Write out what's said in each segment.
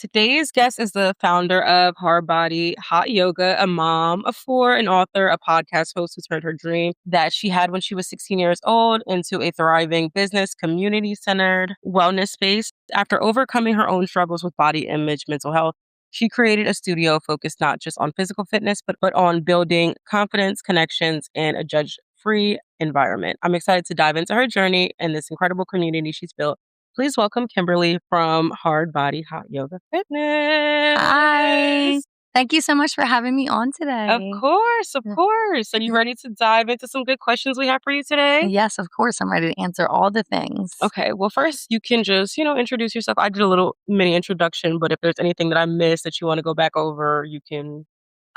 Today's guest is the founder of Hard Body Hot Yoga, a mom of four, an author, a podcast host who turned her dream that she had when she was 16 years old into a thriving business, community-centered wellness space. After overcoming her own struggles with body image, mental health, she created a studio focused not just on physical fitness, but on building confidence, connections, and a judge-free environment. I'm excited to dive into her journey and this incredible community she's built. Please welcome Kimberly from Hard Body Hot Yoga Fitness. Hi. Thank you so much for having me on today. Of course, of course. Are you ready to dive into some good questions we have for you today? Yes, of course. I'm ready to answer all the things. Okay, well, first, you can just, introduce yourself. I did a little mini introduction, but if there's anything that I missed that you want to go back over, you can.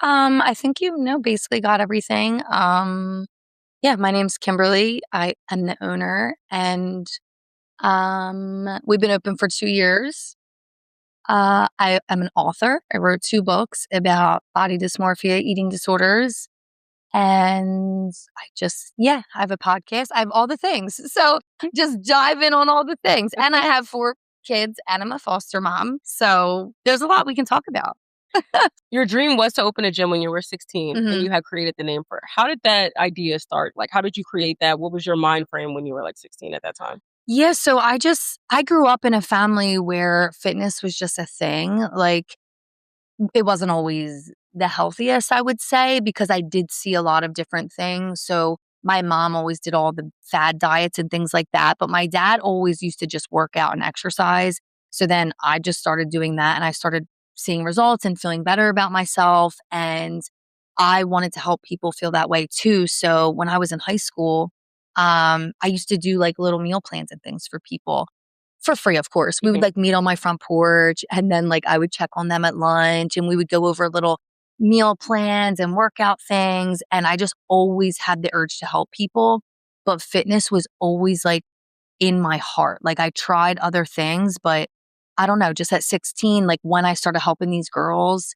I think basically got everything. Yeah, my name's Kimberly. I am the owner, and we've been open for 2 years. I am an author. I wrote 2 books about body dysmorphia, eating disorders. And I have a podcast. I have all the things. So just dive in on all the things. And I have 4 kids and I'm a foster mom. So there's a lot we can talk about. Your dream was to open a gym when you were 16 and you had created the name for it. How did that idea start? Like, how did you create that? What was your mind frame when you were like 16 at that time? Yeah, so I grew up in a family where fitness was just a thing. Like, it wasn't always the healthiest, I would say, because I did see a lot of different things. So my mom always did all the fad diets and things like that. But my dad always used to just work out and exercise. So then I just started doing that and I started seeing results and feeling better about myself. And I wanted to help people feel that way too. So when I was in high school, I used to do like little meal plans and things for people for free, of course. We would like meet on my front porch and then like I would check on them at lunch and we would go over little meal plans and workout things. And I just always had the urge to help people. But fitness was always like in my heart. Like I tried other things, but I don't know, just at 16, like when I started helping these girls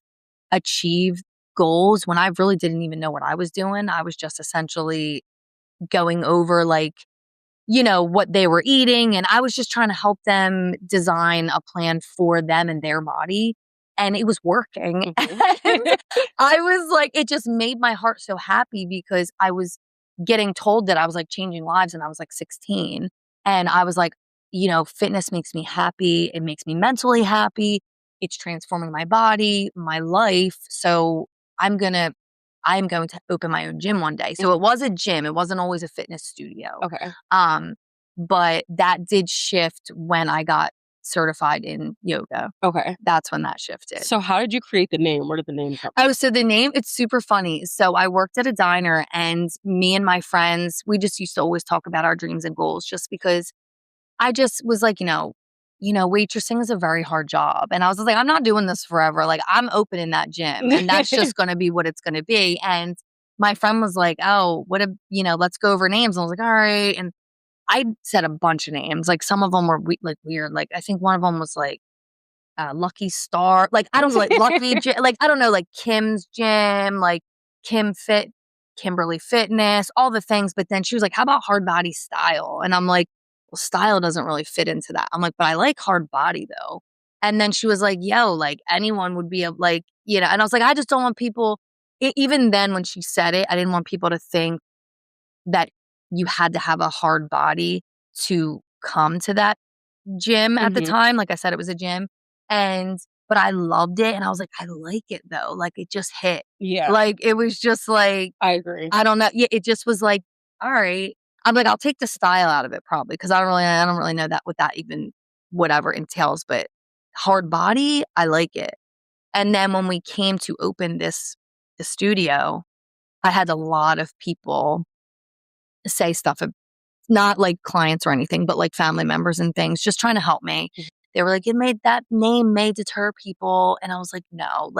achieve goals, when I really didn't even know what I was doing, I was just essentially going over like, what they were eating. And I was just trying to help them design a plan for them and their body. And it was working. And I was like, it just made my heart so happy because I was getting told that I was like changing lives and I was like 16. And I was like, fitness makes me happy. It makes me mentally happy. It's transforming my body, my life. So I'm going to open my own gym one day. So it was a gym. It wasn't always a fitness studio. Okay. But that did shift when I got certified in yoga. Okay. That's when that shifted. So how did you create the name? Where did the name come from? Oh, so the name, it's super funny. So I worked at a diner and me and my friends, we just used to always talk about our dreams and goals just because I just was like, waitressing is a very hard job. And I was like, I'm not doing this forever. Like I'm opening that gym and that's just going to be what it's going to be. And my friend was like, oh, let's go over names. And I was like, all right. And I said a bunch of names. Like some of them were weird. Like I think one of them was like Lucky Star. Like I don't know, like Lucky Gym. Like I don't know, like Kim's Gym, like Kimberly Fitness, all the things. But then she was like, how about Hard Body Style? And I'm like, well, style doesn't really fit into that. I'm like, but I like hard body though. And then she was like, yo, like anyone would be and I was like, I just don't want people, even then when she said it, I didn't want people to think that you had to have a hard body to come to that gym at the time. Like I said, it was a gym. But I loved it. And I was like, I like it though. Like it just hit. Yeah. Like it was just like, I agree. I don't know. Yeah, it just was like, all right. I'm like, I'll take the style out of it probably because I don't really know what that even whatever entails. But hard body, I like it. And then when we came to open the studio, I had a lot of people say stuff, not like clients or anything, but like family members and things, just trying to help me. They were like, that name may deter people. And I was like, no,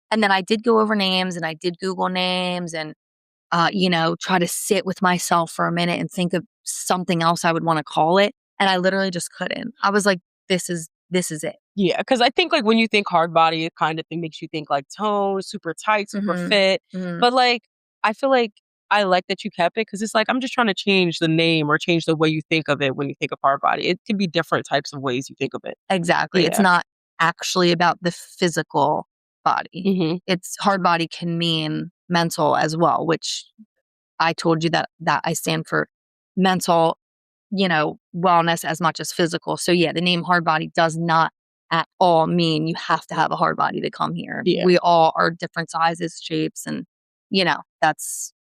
and then I did go over names and I did Google names and try to sit with myself for a minute and think of something else I would want to call it. And I literally just couldn't. I was like, this is it. Yeah, because I think like when you think hard body, it kind of makes you think like tone, super tight, super fit. But like, I feel like I like that you kept it because it's like, I'm just trying to change the name or change the way you think of it when you think of hard body. It could be different types of ways you think of it. Exactly. Yeah. It's not actually about the physical body. Hmm. It's hard body can mean mental as well, which I told you that I stand for mental, wellness as much as physical. So yeah, the name hard body does not at all mean you have to have a hard body to come here. Yeah. We all are different sizes, shapes, and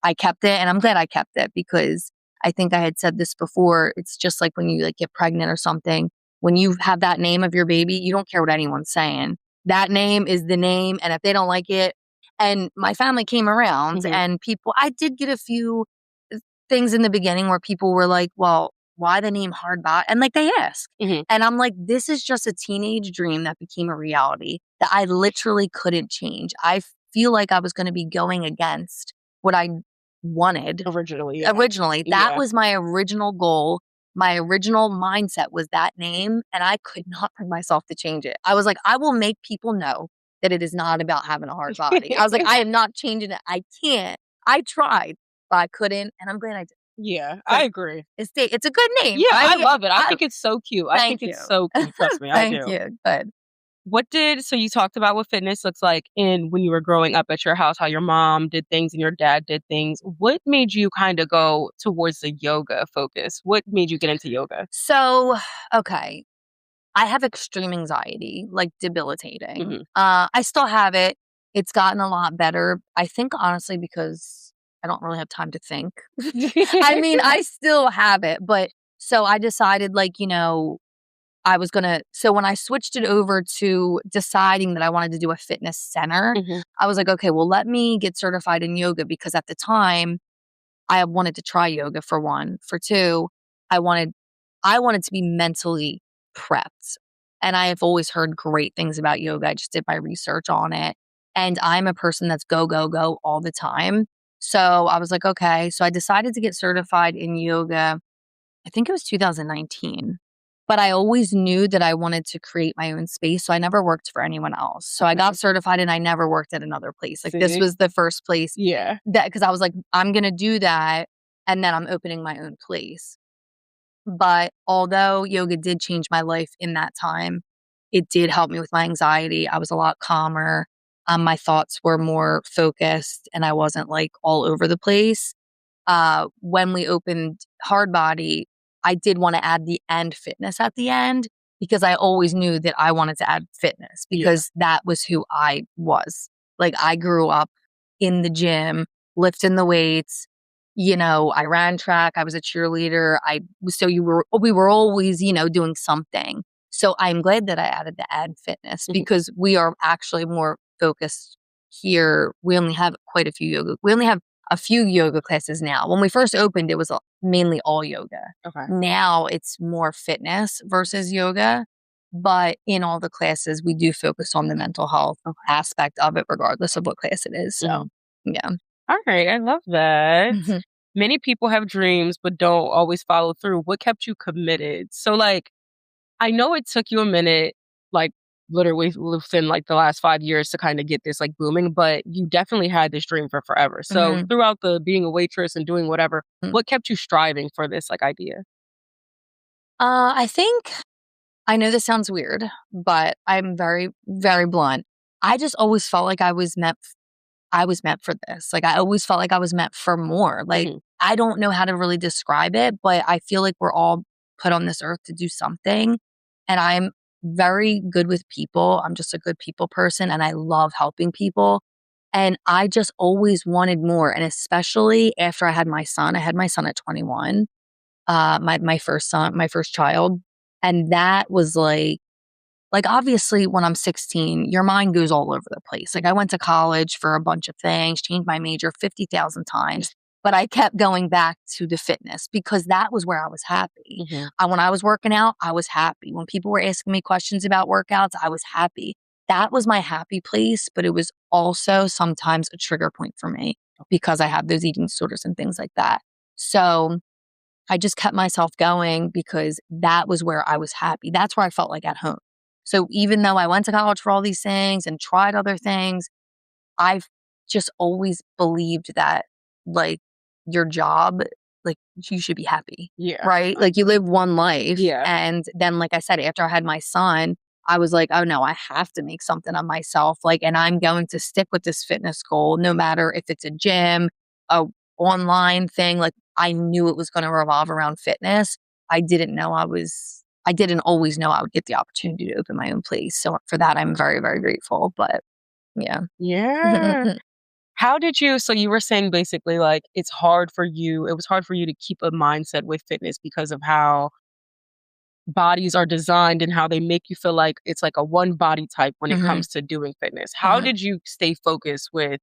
I kept it, and I'm glad I kept it because I think I had said this before. It's just like when you like get pregnant or something. When you have that name of your baby, you don't care what anyone's saying. That name is the name, and if they don't like it, and my family came around, Hmm. and I did get a few things in the beginning where people were like, well, why the name Hardbot? And like they ask. Hmm. And I'm like, this is just a teenage dream that became a reality that I literally couldn't change. I feel like I was going to be going against what I wanted Originally, yeah. originally. That Yeah. was my original goal. My original mindset was that name, and I could not bring myself to change it. I was like, I will make people know that it is not about having a hard body. I was like, I am not changing it. I can't. I tried, but I couldn't, and I'm glad I did. Yeah, I 'Cause agree. it's a good name, Yeah, I right? love it. I think it's so cute. I think Thank you. it's so cute. Trust me, I Thank do. you. Good. So you talked about what fitness looks like in when you were growing up at your house, how your mom did things and your dad did things. What made you kind of go towards the yoga focus? What made you get into yoga? So, okay. I have extreme anxiety, like debilitating. Hmm. I still have it. It's gotten a lot better. I think honestly because I don't really have time to think. I mean, I still have it, but so I decided I was gonna so when I switched it over to deciding that I wanted to do a fitness center, Hmm. I was like, okay, well, let me get certified in yoga because at the time I wanted to try yoga for one. For two, I wanted I wanted to be mentally prepped. And I have always heard great things about yoga. I just did my research on it. And I'm a person that's go, go, go all the time. So I was like, okay. So I decided to get certified in yoga. I think it was 2019. But I always knew that I wanted to create my own space. So I never worked for anyone else. So I got certified and I never worked at another place. Like this See? was the first place Yeah. that because I was like, I'm going to do that. And then I'm opening my own place. But although yoga did change my life in that time, it did help me with my anxiety. I was a lot calmer. My thoughts were more focused and I wasn't like all over the place. When we opened Hard Body, I did want to add the end fitness at the end because I always knew that I wanted to add fitness Yeah. because that was who I was. Like I grew up in the gym, lifting the weights. I ran track. I was a cheerleader. We were always, doing something. So I'm glad that I added the add fitness Mhm. because we are actually more focused here. We only have quite a few yoga. We only have a few yoga classes now. When we first opened, it was mainly all yoga. Okay. Now it's more fitness versus yoga. But in all the classes, we do focus on the mental health Okay. aspect of it, regardless of what class it is. So, Mhm. yeah. All right, I love that. Mhm. Many people have dreams but don't always follow through. What kept you committed? So like I know it took you a minute, like literally within like the last 5 years to kind of get this like booming, but you definitely had this dream for forever. So Mhm. throughout the being a waitress and doing whatever, Mm. what kept you striving for this like idea? I think I know this sounds weird, but I'm very, very blunt. I just always felt like I was meant for this. Like, I always felt like I was meant for more. Like, Hmm. I don't know how to really describe it, but I feel like we're all put on this earth to do something. And I'm very good with people. I'm just a good people person and I love helping people. And I just always wanted more. And especially after I had my son at 21, my first son, my first child. And that was like, obviously, when I'm 16, your mind goes all over the place. Like, I went to college for a bunch of things, changed my major 50,000 times, but I kept going back to the fitness because that was where I was happy. Hmm. When I was working out, I was happy. When people were asking me questions about workouts, I was happy. That was my happy place, but it was also sometimes a trigger point for me because I have those eating disorders and things like that. So, I just kept myself going because that was where I was happy. That's where I felt like at home. So even though I went to college for all these things and tried other things, I've just always believed that like your job, like you should be happy, Yeah. right? Like you live one life. Yeah. And then, like I said, after I had my son, I was like, oh no, I have to make something of myself. Like, and I'm going to stick with this fitness goal, no matter if it's a gym, a online thing. Like, I knew it was going to revolve around fitness. I didn't always know I would get the opportunity to open my own place. So for that, I'm very, very grateful. But yeah. Yeah. So you were saying basically like it was hard for you to keep a mindset with fitness because of how bodies are designed and how they make you feel like it's like a one body type when it hmm comes to doing fitness. How hmm did you stay focused with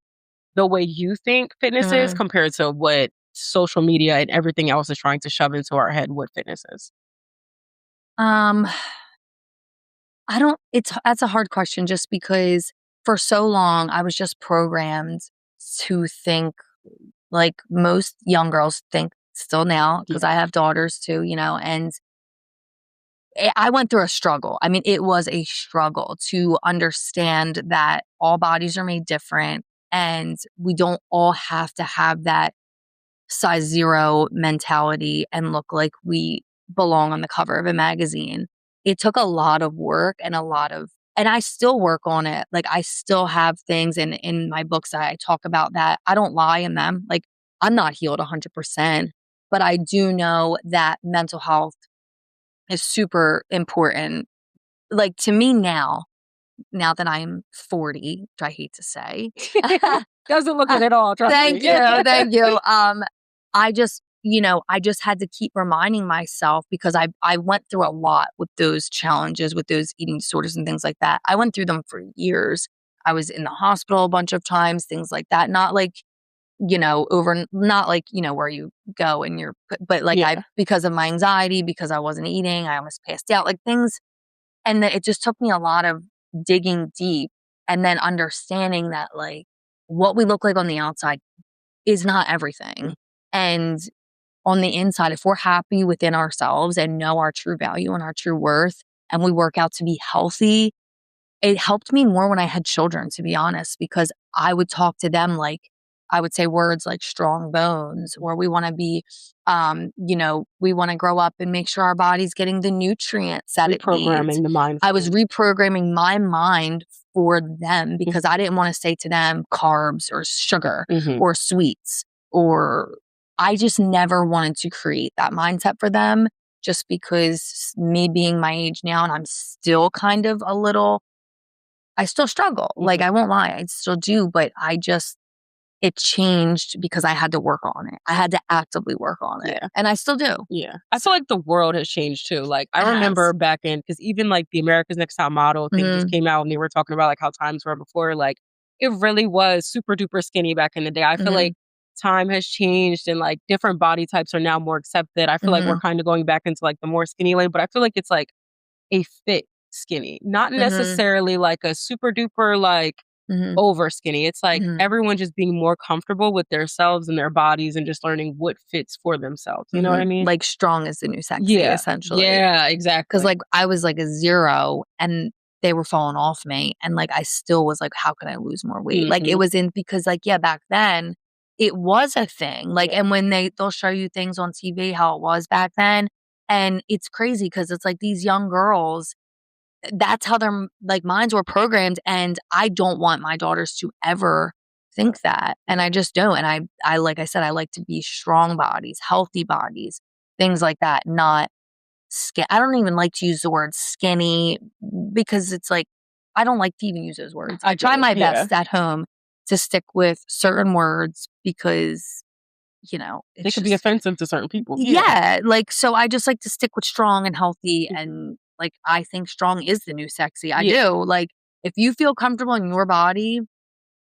the way you think fitness is hmm compared to what social media and everything else is trying to shove into our head what fitness is? Um, I don't, that's a hard question just because for so long I was just programmed to think like most young girls think still now, because Yeah. I have daughters too, and I went through a struggle. I mean, it was a struggle to understand that all bodies are made different and we don't all have to have that size zero mentality and look like we belong on the cover of a magazine. It took a lot of work and and I still work on it. Like, I still have things in my books that I talk about that I don't lie in them. Like, I'm not healed 100%, but I do know that mental health is super important. Like, to me now that I'm 40, which I hate to say. Doesn't look it at all, trust Thank me. you, thank you. I just, I just had to keep reminding myself because I went through a lot with those challenges, with those eating disorders and things like that. I went through them for years. I was in the hospital a bunch of times, things like that. Not like, not like, where you go and but like Yeah. because of my anxiety, because I wasn't eating, I almost passed out, like things. And then it just took me a lot of digging deep and then understanding that, like, what we look like on the outside is not everything. And on the inside, if we're happy within ourselves and know our true value and our true worth, and we work out to be healthy, it helped me more when I had children, to be honest, because I would talk to them like, I would say words like strong bones, or we want to be, we want to grow up and make sure our body's getting the nutrients that it needs. Reprogramming the mind I for was them. reprogramming my mind for them because I didn't want to say to them carbs or sugar Mm-hmm. or sweets, or I just never wanted to create that mindset for them, just because me being my age now and I'm still kind of a little, I still struggle. Like, Hmm. I won't lie, I still do, but it changed because I had to work on it. I had to actively work on it. Yeah. And I still do. Yeah. I feel like the world has changed too. Like I It remember has. back in because even like the America's Next Top Model thing just Mhm. came out and they were talking about like how times were before. Like it really was super duper skinny back in the day. I feel like Mhm. time has changed and like different body types are now more accepted. I feel like we're Mhm. kind of going back into like the more skinny lane, but I feel like it's like a fit skinny, not Mhm. necessarily like a super duper like Mhm. over skinny. It's like Mhm. everyone just being more comfortable with themselves and their bodies and just learning what fits for themselves. You know what I Mhm. mean? Like, strong is the new sexy, Yeah. essentially. Yeah, 'Cause, exactly. like, I was like a 0 and they were falling off me, and, like, I still was like, "How can I lose more weight?" Like, it Mhm. was in because, like, yeah, back then, it was a thing, like, Yeah. and when they'll show you things on TV how it was back then, and it's crazy because it's like these young girls, that's how their, like, minds were programmed, and I don't want my daughters to ever think that, and I just don't, and I like I said, I like to be strong bodies, healthy bodies, things like that, not I don't even like to use the word skinny because it's like, I don't like to even use those words. I I get try it. my Yeah. best at home to stick with certain words because, They it's could be just, offensive to certain people. Yeah. yeah, like, so I just like to stick with strong and healthy. And like, I think strong is the new sexy. I Yeah. do. Like, if you feel comfortable in your body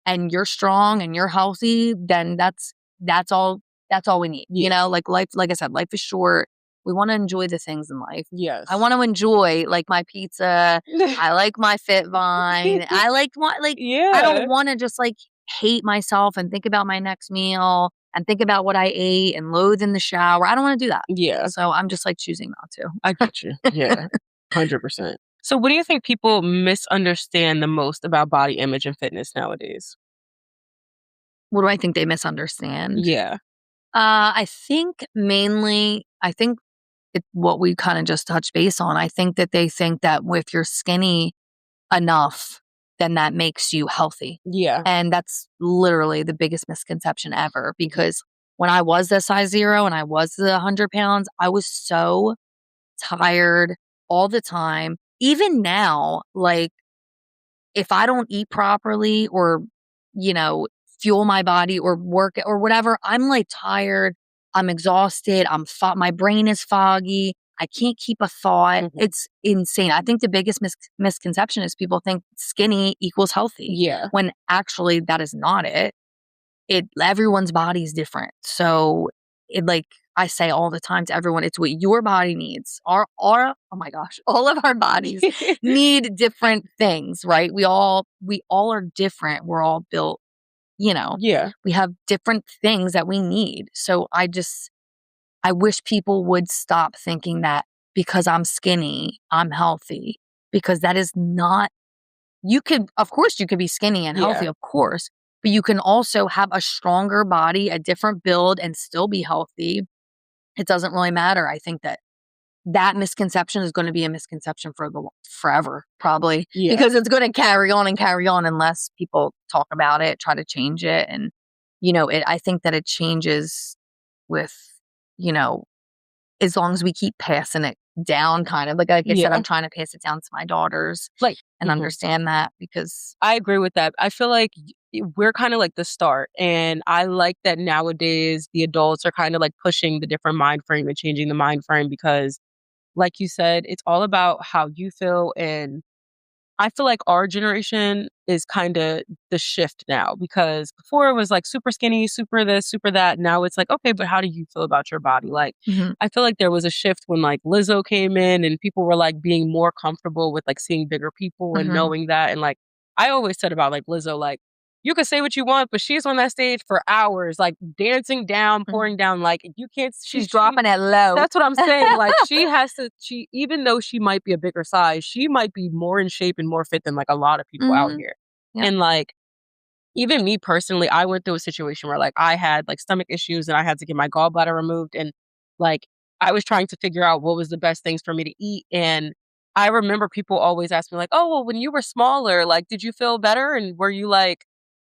and you're strong and you're healthy, then that's all that's all we need. Yeah. Like, life, like I said, life is short. We want to enjoy the things in life. I Yes. want to enjoy like my pizza. I like my fit vine. I don't Yeah. want to just like hate myself and think about my next meal and think about what I ate and loathe in the shower. I don't want to do that. Yeah. So I'm just like choosing not I get you. Yeah. 100%. So what do you think people misunderstand the most about body image and fitness nowadays? what do I think they misunderstand? Yeah. I think mainly, I think what we kind of just touched base on. I think that they think that if you're skinny enough, then that makes you healthy. Yeah. And that's literally the biggest misconception ever, because when I was the size 0 and I was the 100 pounds, I was so tired all the time. Even now, like, if I don't eat properly or, fuel my body or work or whatever, I'm like tired. I'm exhausted. my brain is foggy. I can't keep a thought. Mhm. It's insane. I think the biggest misconception is people think skinny equals healthy. Yeah. When actually that is not it. Everyone's body is different. So like I say all the time to everyone, it's what your body needs. Oh my gosh, all of our bodies need different things, right? We all are different. We're all built, Yeah. we have different things that we need. So I wish people would stop thinking that because I'm skinny, I'm healthy, because that is not, of course you could be skinny and healthy, Yeah. of course, but you can also have a stronger body, a different build, and still be healthy. It doesn't really matter. I think that misconception is going to be a misconception for forever, probably, Yeah. because it's going to carry on and carry on unless people talk about it, try to change it. And, I think that it changes with, as long as we keep passing it down, kind of like I said, Yeah. I'm trying to pass it down to my daughters, Like, and mhm. understand that, because I agree with that. I feel like we're kind of like the start. And I like that nowadays the adults are kind of like pushing the different mind frame and changing the mind frame because, like you said, it's all about how you feel. And I feel like our generation is kind of the shift now because before it was like super skinny, super this, super that. Now it's like, okay, but how do you feel about your body? Like, Mhm. I feel like there was a shift when like Lizzo came in and people were like being more comfortable with like seeing bigger people and Mhm. knowing that. And like, I always said about like Lizzo, like, you can say what you want, but she's on that stage for hours, like dancing down, Mhm. pouring down. Like, you can't, She's dropping it low. that's what I'm saying. Like even though she might be a bigger size, she might be more in shape and more fit than like a lot of people out Mhm. here. Yep. And like, even me personally, I went through a situation where like I had like stomach issues and I had to get my gallbladder removed. And like, I was trying to figure out what was the best things for me to eat. And I remember people always ask me like, oh, well, when you were smaller, like, did you feel better? And were you like,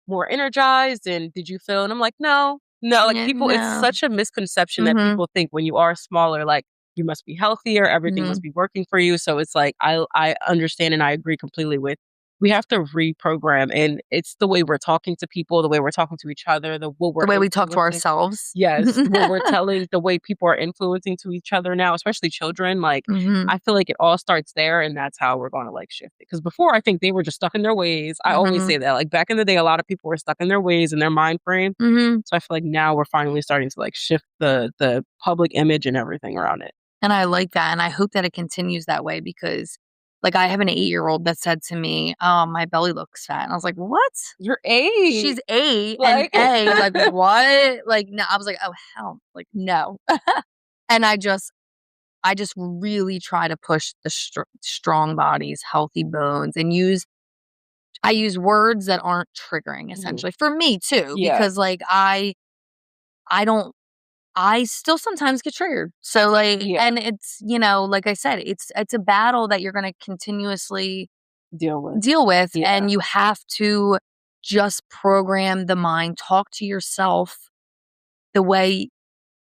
more energized and did you feel and I'm like, no, like people, it's No. such a misconception that Mhm. people think when you are smaller, like you must be healthier, everything Mhm. must be working for you. So it's like I understand and I agree completely with we have to reprogram and it's the way we're talking to people, the way we're talking to each other, the what we're The way we talk to influencing. ourselves. Yes, what we're telling, the way people are influencing to each other now, especially children, like, Mhm. I feel like it all starts there, and that's how we're gonna, like, shift it. Because before, I think they were just stuck in their ways. I always Mhm. say that, like, back in the day, a lot of people were stuck in their ways and their mind frame, Mhm. so I feel like now we're finally starting to, like, shift the public image and everything around it. And I like that, and I hope that it continues that way, because, like, I have an 8-year-old that said to me, "Oh, my belly looks fat." And I was like, "What?" You're 8. She's 8 and Like like, "What?" Like, no, I was like, "Oh, hell, like, no." And I just really try to push the strong bodies, healthy bones, and I use words that aren't triggering, Mhm. essentially, for me too, Yeah. because, like, I don't I still sometimes get triggered. So, like, Yeah. and it's, like I said, it's a battle that you're gonna continuously Deal with. deal with, Yeah. and you have to just program the mind, talk to yourself the way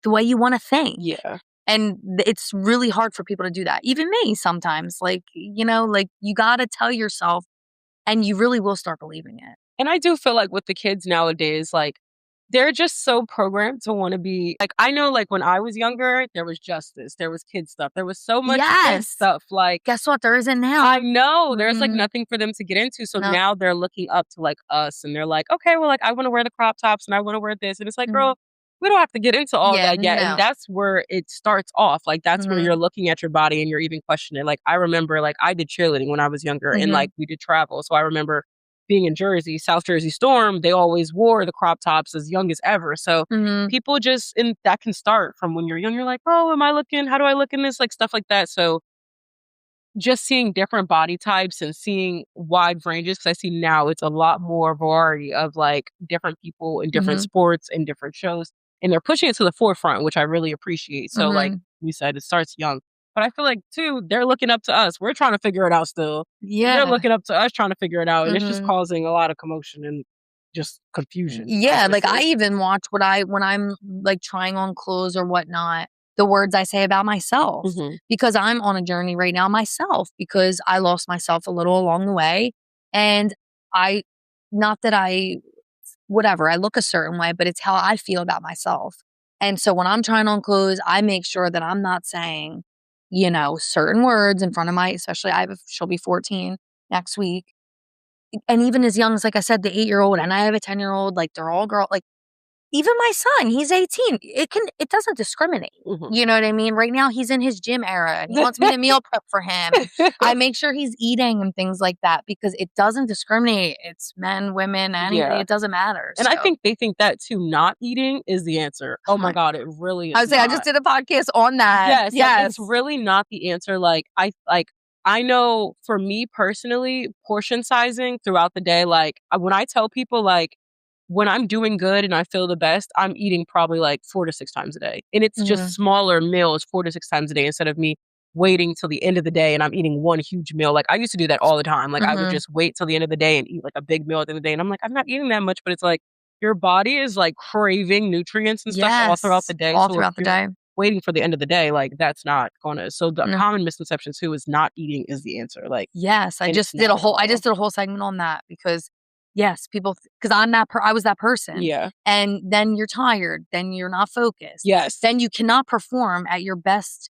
you wanna think. Yeah. And it's really hard for people to do that. Even me sometimes, like, like, you gotta tell yourself, and you really will start believing it. And I do feel like with the kids nowadays, like, they're just so programmed to wanna be like, I know, like, when I was younger, there was justice, there was kid stuff, there was so much kid Yes. stuff, like, Guess what? There isn't now. I know, there's, like, Mhm. nothing for them to get into, so No. now they're looking up to, like, us, and they're like, "Okay, well, like, I wanna wear the crop tops, and I wanna wear this," and it's like, Mhm. "Girl, we don't have to get into all Yeah, that yet," and no. that's where it starts off, like, that's where Mhm. you're looking at your body and you're even questioning, like, I remember, like, I did cheerleading when I was younger, and, Mhm. like, we did travel, so I remember being in Jersey, South Jersey Storm, they always wore the crop tops as young as ever, so Mhm. people just and that can start from when you're young, you're like, "Oh, am I looking how do I look in this?" Like, stuff like that, so just seeing different body types and seeing wide ranges, because I see now it's a lot more variety of, like, different people in different Mhm. sports and different shows, and they're pushing it to the forefront, which I really appreciate, so, like, Mhm. we said, it starts young. But I feel like, too, they're looking up to us. We're trying to figure it out still. They're Yeah. looking up to us trying to figure it out. And it's just Mhm. causing a lot of commotion and just confusion, I Yeah, would like, I say. even watch when I'm, like, trying on clothes or whatnot, the words I say about myself, Mhm. because I'm on a journey right now myself, because I lost myself a little along the way, and I not that I whatever, I look a certain way, but it's how I feel about myself, and so when I'm trying on clothes, I make sure that I'm not saying, certain words in front of my especially she'll be 14 next week, and even as young as, like I said, the 8-year-old, and I have a 10-year-old, like, they're all like, even my son, he's 18. It doesn't discriminate. Mhm. You know what I mean? Right now, he's in his gym era, and he wants me to meal prep for him, and I make sure he's eating and things like that because it doesn't discriminate. It's men, women, anything. Yeah. It doesn't matter. And I So, think they think that too, not eating is the answer. Oh my hun God, it really I is would say I just not. did a podcast on that. Yes, like, it's Yes. really not the answer, I know for me personally, portion sizing throughout the day, when I tell people, when I'm doing good and I feel the best, I'm eating probably, 4 to 6 times a day, and it's just Mhm. smaller meals 4 to 6 times a day instead of me waiting till the end of the day and I'm eating one huge meal, I used to do that all the time, I would Mhm. just wait till the end of the day and eat, a big meal at the end of the day, and I'm like, "I'm not eating that much," but it's like, your body is, craving nutrients and stuff all throughout Yes. the day, All so if throughout the you're day. waiting for the end of the day, that's not gonna so the No. common misconception too is not eating is the answer, Yes, and it's not at I all. just did a whole segment on that because yes, people because I was that person. Yeah. And then you're tired, then you're not focused. Yes. Then you cannot perform at your best,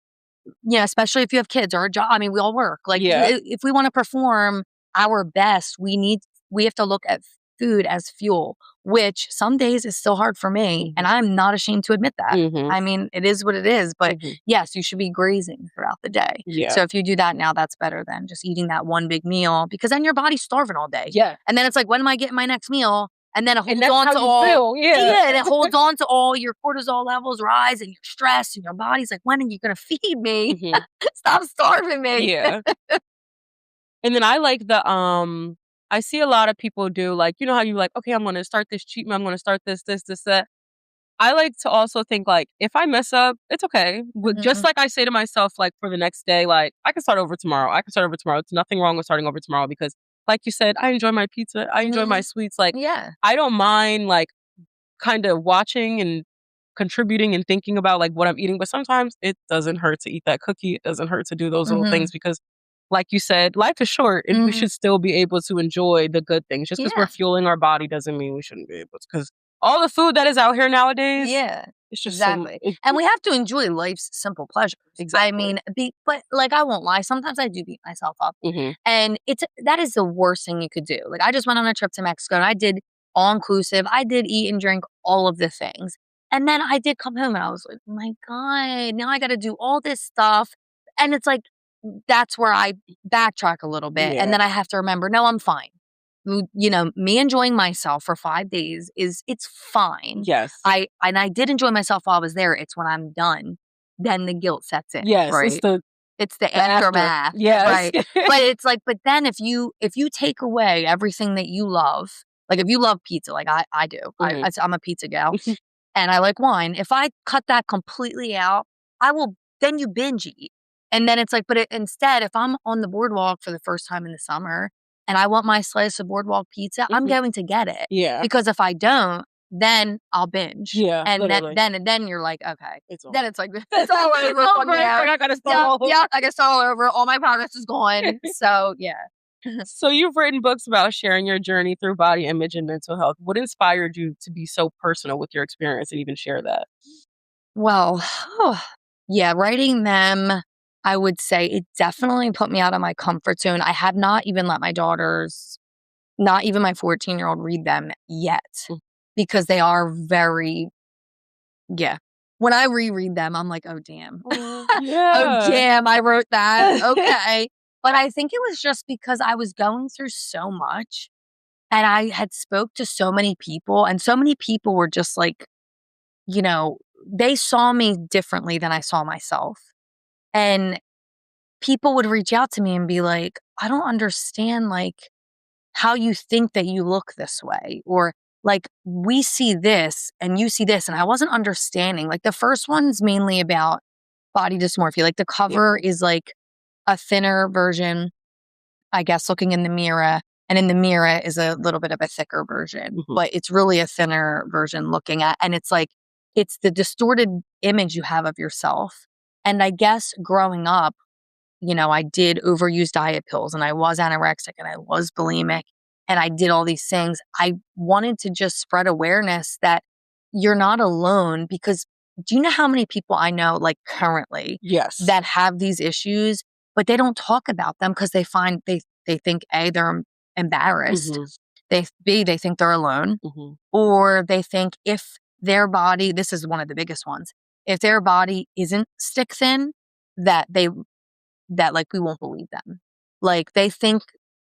especially if you have kids or a job. I mean, we all work. Like Yeah. if we want to perform our best, we have to look at food as fuel, which some days is still hard for me, Mhm. and I'm not ashamed to admit that. Mhm. I mean, it is what it is, but Mhm. yes, you should be grazing throughout the day. Yeah. So if you do that now, that's better than just eating that one big meal because then your body's starving all day. Yeah. And then it's like, when am I getting my next meal? And then it And holds that's on how to you all, feel, yeah. yeah, and it holds on to all your cortisol levels rise and your stress and your body's like, when are you going to feed me? Mhm. Stop starving me. Yeah. And then I see a lot of people do, you know how you "Okay, I'm gonna start this cheat meal, I'm gonna start this, that." I like to also think, if I mess up, it's okay. Just Mhm. like I say to myself, for the next day, I can start over tomorrow. I can start over tomorrow. It's nothing wrong with starting over tomorrow because, like you said, I enjoy my pizza. I enjoy my Mhm. sweets. Yeah. I don't mind, kind of watching and contributing and thinking about, what I'm eating. But sometimes it doesn't hurt to eat that cookie. It doesn't hurt to do those little things Mhm. because, like you said, life is short and we Mhm. should still be able to enjoy the good things. Just because we're Yeah. fueling our body doesn't mean we shouldn't be able to. Because all the food that is out here nowadays, Yeah. it's just some Exactly. And we have to enjoy life's simple pleasures. I exactly. mean, but like I won't lie, sometimes I do beat myself up. Mhm. And that is the worst thing you could do. Like I just went on a trip to Mexico and I did all inclusive. I did eat and drink all of the things. And then I did come home and I was like, "Oh my God, now I got to do all this stuff." And it's like that's where I backtrack a little bit and Yeah. then I have to remember, "No, I'm fine." Me enjoying myself for 5 days it's fine. Yes. I did enjoy myself while I was there. It's when I'm done, then the guilt sets in, Yes, it's right? It's the the after. aftermath, Yes. right? But it's like, but then if you take away everything that you love, like if you love pizza, like I do, Mhm. I'm a pizza gal, and I like wine. If I cut that completely out, I will. Then you binge eat, and then it's like, instead, if I'm on the boardwalk for the first time in the summer and I want my slice of boardwalk pizza, I'm Mhm. going to get it Yeah. because if I don't, then I'll binge, Yeah, and then literally. then then you're like, okay, It's all then it's like it's all over from over. It's there. I gotta start Yep, all over. yep. I guess all over. All my progress is gone. So yeah. So you've written books about sharing your journey through body image and mental health. What inspired you to be so personal with your experience and even share that? Well, yeah, writing them, I would say it definitely put me out of my comfort zone. I have not even let my daughters, not even my 14-year-old, read them yet Mm. because they are very, yeah. When I reread them, I'm like, oh, damn. Oh, Oh, yeah. damn, I wrote that. Okay. But I think it was just because I was going through so much and I had spoke to so many people and so many people were just like, you know, they saw me differently than I saw myself. And people would reach out to me and be like, I don't understand like how you think that you look this way or like we see this and you see this and I wasn't understanding. Like the first one's mainly about body dysmorphia. Like the cover is like a thinner version, I guess, looking in the mirror. And in the mirror is a little bit of a thicker version, but it's really a thinner version looking at. And it's like, it's the distorted image you have of yourself. And I guess growing up, I did overuse diet pills and I was anorexic and I was bulimic and I did all these things. I wanted to just spread awareness that you're not alone, because do you know how many people I know, like currently, Yes. that have these issues, but they don't talk about them because they think A, they're embarrassed. They think they're alone, or they think if their body, this is one of the biggest ones, if their body isn't stick thin, that like we won't believe them. Like they think,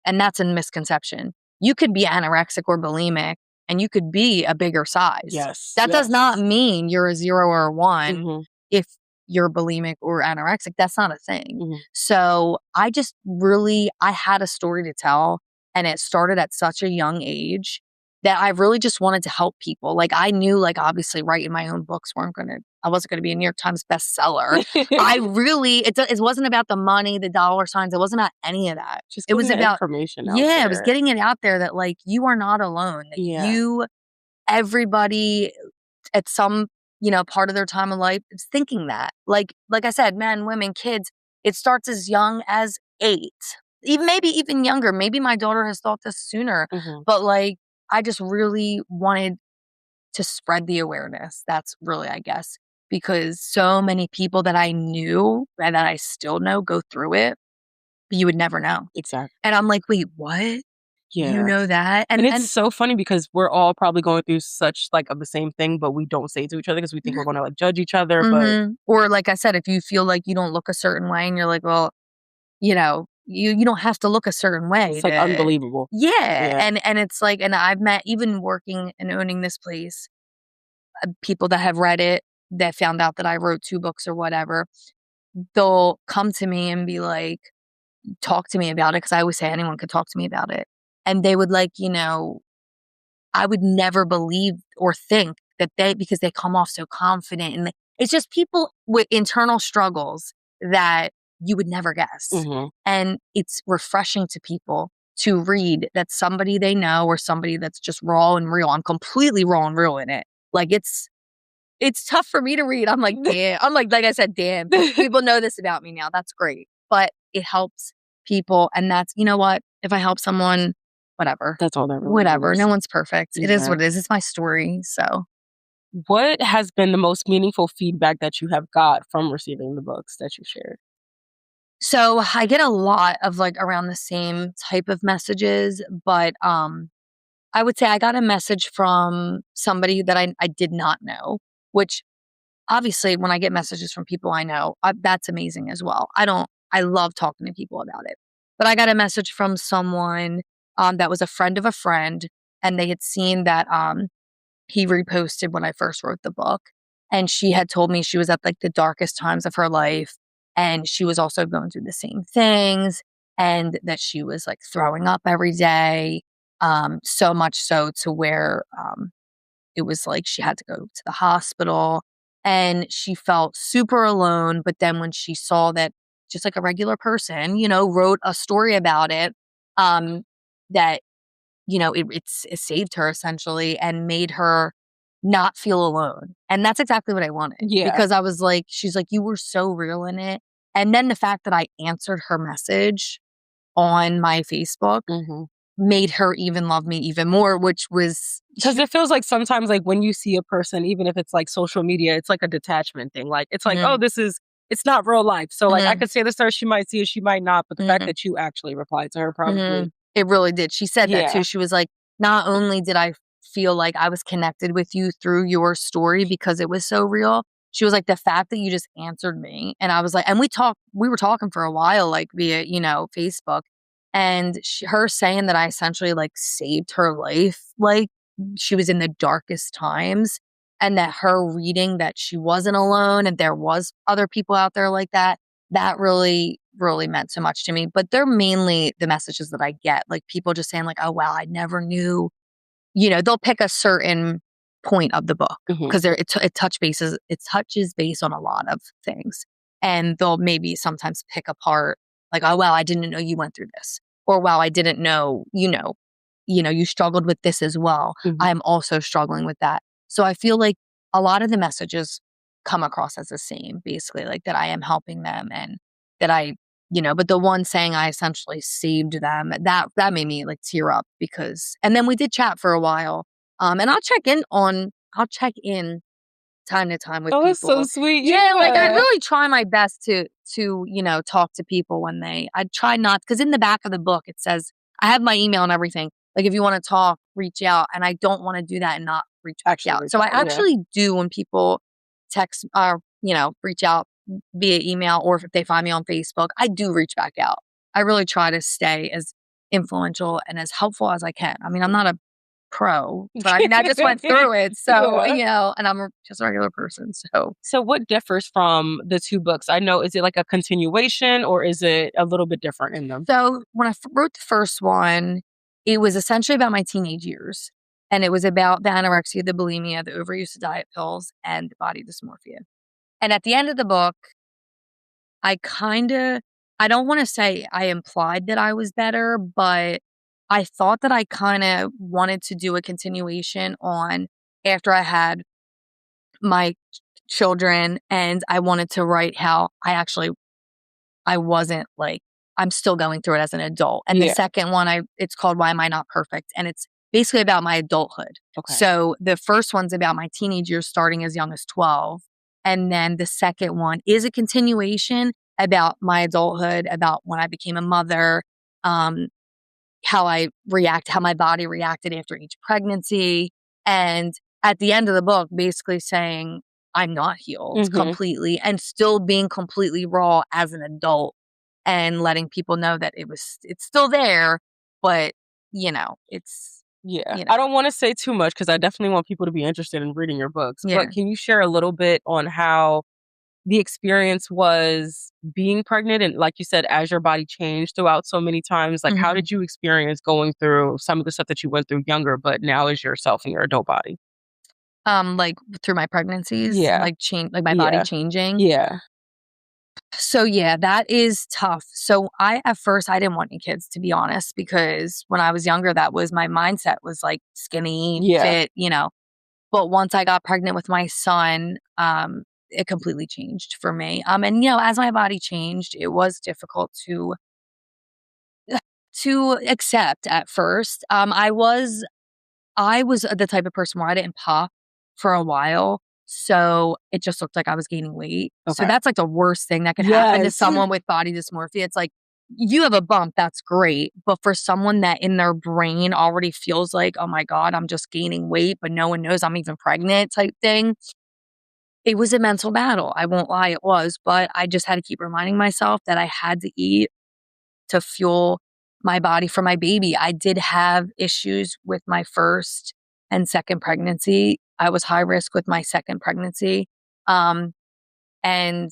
and that's a misconception. You could be anorexic or bulimic and you could be a bigger size. Yes. That does not mean you're a 0 or a 1 if you're bulimic or anorexic. That's not a thing. So I had a story to tell, and it started at such a young age that I really just wanted to help people. Like I knew, like obviously writing my own books I wasn't going to be a New York Times bestseller. It wasn't about the money, the dollar signs. It wasn't about any of that. Just it was about information out there. It was getting it out there that like you are not alone. That everybody at some, part of their time of life is thinking that. Like I said, men, women, kids, it starts as young as 8. Maybe even younger. Maybe my daughter has thought this sooner. But like I just really wanted to spread the awareness. That's really, I guess, because so many people that I knew and that I still know go through it, but you would never know. Exactly. And I'm like, wait, what? Yeah. You know that? And it's so funny because we're all probably going through such like of the same thing, but we don't say it to each other because we think we're going to like judge each other. But or like I said, if you feel like you don't look a certain way and you're like, well, you don't have to look a certain way. It's like unbelievable. Yeah. And it's like, and I've met, even working and owning this place, people that have read it, that found out that I wrote 2 books or whatever, they'll come to me and be like, talk to me about it. Cause I always say anyone could talk to me about it. And they would like, I would never believe or think that because they come off so confident. And it's just people with internal struggles that you would never guess. And it's refreshing to people to read that somebody they know or somebody that's just raw and real. I'm completely raw and real in it. Like it's tough for me to read. I'm like, damn. Like I said, damn. People know this about me now. That's great. But it helps people. And that's, you know what? If I help someone, whatever. That's all that really Whatever. matters. No one's perfect. It is what it is. It's my story. So what has been the most meaningful feedback that you have got from receiving the books that you shared? So I get a lot of like around the same type of messages, but I would say I got a message from somebody that I did not know, which obviously when I get messages from people I know, that's amazing as well. I love talking to people about it. But I got a message from someone that was a friend of a friend, and they had seen that he reposted when I first wrote the book. And she had told me she was at like the darkest times of her life. And she was also going through the same things, and that she was like throwing up every day. So much so to where it was like she had to go to the hospital, and she felt super alone. But then when she saw that just like a regular person, wrote a story about it, that, it saved her essentially and made her not feel alone. And that's exactly what I wanted. Yeah. Because I was like, she's like, you were so real in it. And then the fact that I answered her message on my Facebook made her even love me even more, which was because it feels like sometimes like when you see a person, even if it's like social media, it's like a detachment thing. Like it's like, oh, it's not real life. So like I could say this to her, she might see it, she might not. But the fact that you actually replied to her probably. It really did. She said that too. She was like, not only did I feel like I was connected with you through your story because it was so real, she was like, the fact that you just answered me. And I was like, and we were talking for a while, like via, Facebook. And her saying that I essentially like saved her life, like she was in the darkest times, and that her reading that she wasn't alone and there was other people out there like that really, really meant so much to me. But they're mainly the messages that I get, like people just saying like, oh, wow, I never knew, they'll pick a certain point of the book because it touches base on a lot of things. and they'll maybe sometimes pick apart like, oh, wow, I didn't know you went through this. Or, wow, I didn't know, you struggled with this as well. Mhm. I'm also struggling with that. So I feel like a lot of the messages come across as the same, basically, like that I am helping them and that but the one saying I essentially saved them, that made me like tear up because, and then we did chat for a while. And I'll check in time to time with Oh, that's so people. sweet. Yeah, like I Yeah. really try my best to talk to people when I try not, because in the back of the book it says I have my email and everything. Like if you want to talk, reach out, and I don't want to do that and not reach back Actually out. reach So I out. Yeah. actually do when people text or reach out via email, or if they find me on Facebook, I do reach back out. I really try to stay as influential and as helpful as I can. I mean, I'm not a pro, but I mean, I just went through it. So, Yeah. and I'm just a regular person. So, So what differs from the 2 books? I know, is it like a continuation or is it a little bit different in them? when I wrote the first one, it was essentially about my teenage years. And it was about the anorexia, the bulimia, the overuse of diet pills, and the body dysmorphia. And at the end of the book, I don't want to say I implied that I was better, but I thought that I kind of wanted to do a continuation on after I had my children, and I wanted to write how I wasn't like, I'm still going through it as an adult. And the Yeah. second one, it's called Why Am I Not Perfect? And it's basically about my adulthood. Okay. So the first one's about my teenage years starting as young as 12. And then the second one is a continuation about my adulthood, about when I became a mother, um, how my body reacted after each pregnancy. And at the end of the book, basically saying I'm not healed Mhm. completely and still being completely raw as an adult and letting people know that it's still there, but it's, Yeah. you know, I don't wanna say too much because I definitely want people to be interested in reading your books, yeah. but can you share a little bit on how the experience was being pregnant and, like you said, as your body changed throughout so many times, like, how Mhm. did you experience going through some of the stuff that you went through younger, but now as yourself in your adult body? Like through my pregnancies, Yeah. like change, like my body Yeah. changing. Yeah. So yeah, that is tough. So at first I didn't want any kids, to be honest, because when I was younger, that was my mindset, was like skinny, Yeah. fit. But once I got pregnant with my son, it completely changed for me. And as my body changed, it was difficult to accept at first. I was the type of person where I didn't pop for a while, so it just looked like I was gaining weight. So Okay. that's like the worst thing that could happen to Yes. someone with body dysmorphia. It's like you have a bump, that's great, but for someone that in their brain already feels like, "Oh my god, I'm just gaining weight, but no one knows I'm even pregnant," type thing. It was a mental battle. I won't lie, it was, but I just had to keep reminding myself that I had to eat to fuel my body for my baby. I did have issues with my first and second pregnancy. I was high risk with my second pregnancy. Um, and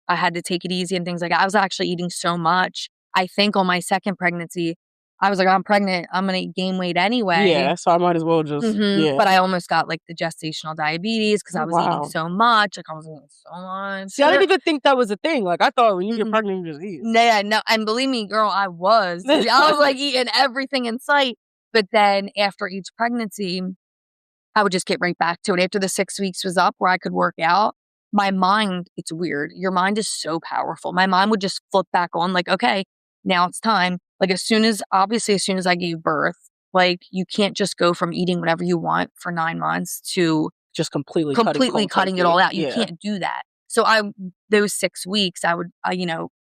I had to take it easy and things like that. I was actually eating so much. I think on my second pregnancy, I was like, I'm pregnant. I'm going to gain weight anyway. Yeah, so I might as well just yeah. But I almost got like the gestational diabetes because Oh, I was eating wow. so much. Like I was eating so much. See, I didn't even think that was a thing, like, I thought when you get Mm-mm. pregnant, you just eat. Yeah, no, and believe me, girl, I was. I was like eating everything in sight. But then after each pregnancy, I would just get right back to it. After the 6 weeks was up where I could work out, my mind, it's weird. Your mind is so powerful. My mind would just flip back on, like, okay, now it's time. Like, obviously, as soon as I gave birth, like, you can't just go from eating whatever you want for 9 months to Just completely cutting completely cold cutting it turkey. all out. You Yeah. can't do that. So those 6 weeks, I would,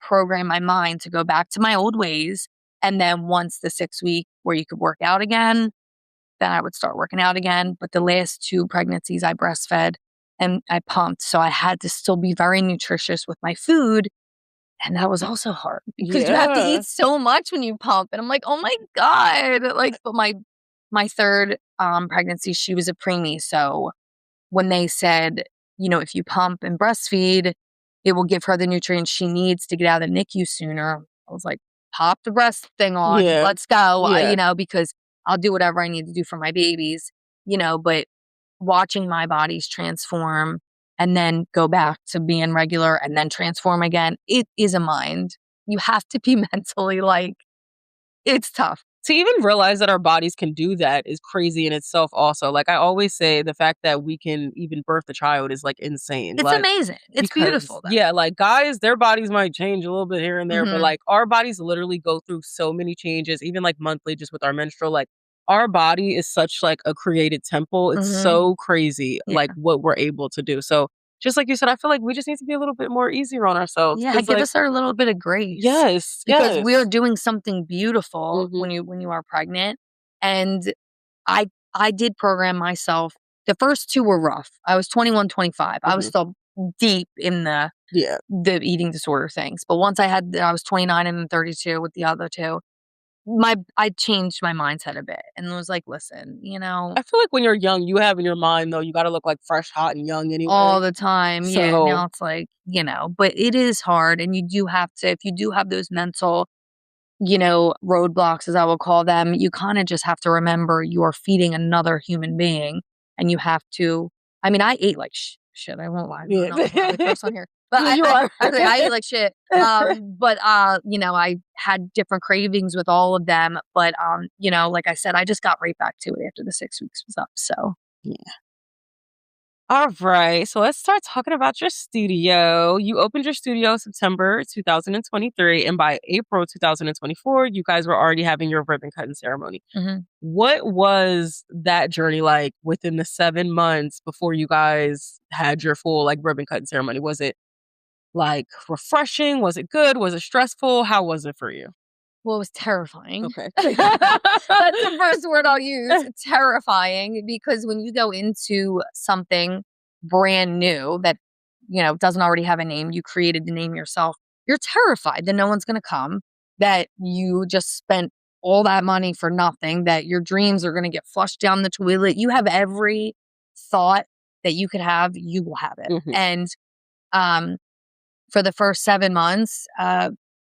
program my mind to go back to my old ways. And then once the 6 week where you could work out again, then I would start working out again. But the last two pregnancies, I breastfed and I pumped. So I had to still be very nutritious with my food. And that was also hard because you have to Yeah. eat so much when you pump. And I'm like, oh my God. Like, but my third pregnancy, she was a preemie. So when they said, if you pump and breastfeed, it will give her the nutrients she needs to get out of the NICU sooner. I was like, pop the breast thing on, Yeah. let's go, Yeah. because I'll do whatever I need to do for my babies, but watching my bodies transform and then go back to being regular and then transform again. It is a mind. You have to be mentally like, it's tough. To even realize that our bodies can do that is crazy in itself also. Like, I always say the fact that we can even birth a child is, like, insane. It's Like, amazing. It's because beautiful though. yeah, like, guys, their bodies might change a little bit here and there, but, Mhm. like, our bodies literally go through so many changes, even, like, monthly just with our menstrual, like, our body is such, like, a created temple. It's Mhm. so crazy, like, Yeah. what we're able to do. So, just like you said, I feel like we just need to be a little bit more easier on ourselves Yeah, because, give like us our little bit of grace yes, because we're yes. doing something beautiful Mhm, when you are pregnant. And I did program myself. The first 2 were rough. I was 21, 25. I was mhm. still deep in Yeah. the eating disorder things. But once I was 29 and then 32 with the other 2, I changed my mindset a bit and was like, listen, I feel like when you're young, you have in your mind, though, you gotta look, like, fresh, hot, and young all anyway. the time. Yeah. So Now it's like, but it is hard. And you do have to, if you do have those mental roadblocks, as I will call them, you kind of just have to remember you are feeding another human being and you have to. I mean, I ate like shit. I won't lie. I'm yeah. not gonna lie first on here, but You are. I ate like shit. But I had different cravings with all of them. But like I said, I just got right back to it after the 6 weeks was up. So All right, so let's start talking about your studio. You opened your studio September 2023, and by April 2024, you guys were already having your ribbon cutting ceremony. mhm. What was that journey like within the 7 months before you guys had your full like ribbon cutting ceremony? Was it like refreshing? Was it good? Was it stressful? How was it for you? Well, it was terrifying. Okay. That's the first word I'll use. Terrifying, because when you go into something brand new that, doesn't already have a name, you created the name yourself, you're terrified that no one's going to come, that you just spent all that money for nothing, that your dreams are going to get flushed down the toilet. You have every thought that you could have, you will have it. Mhm. And um, for the first 7 months,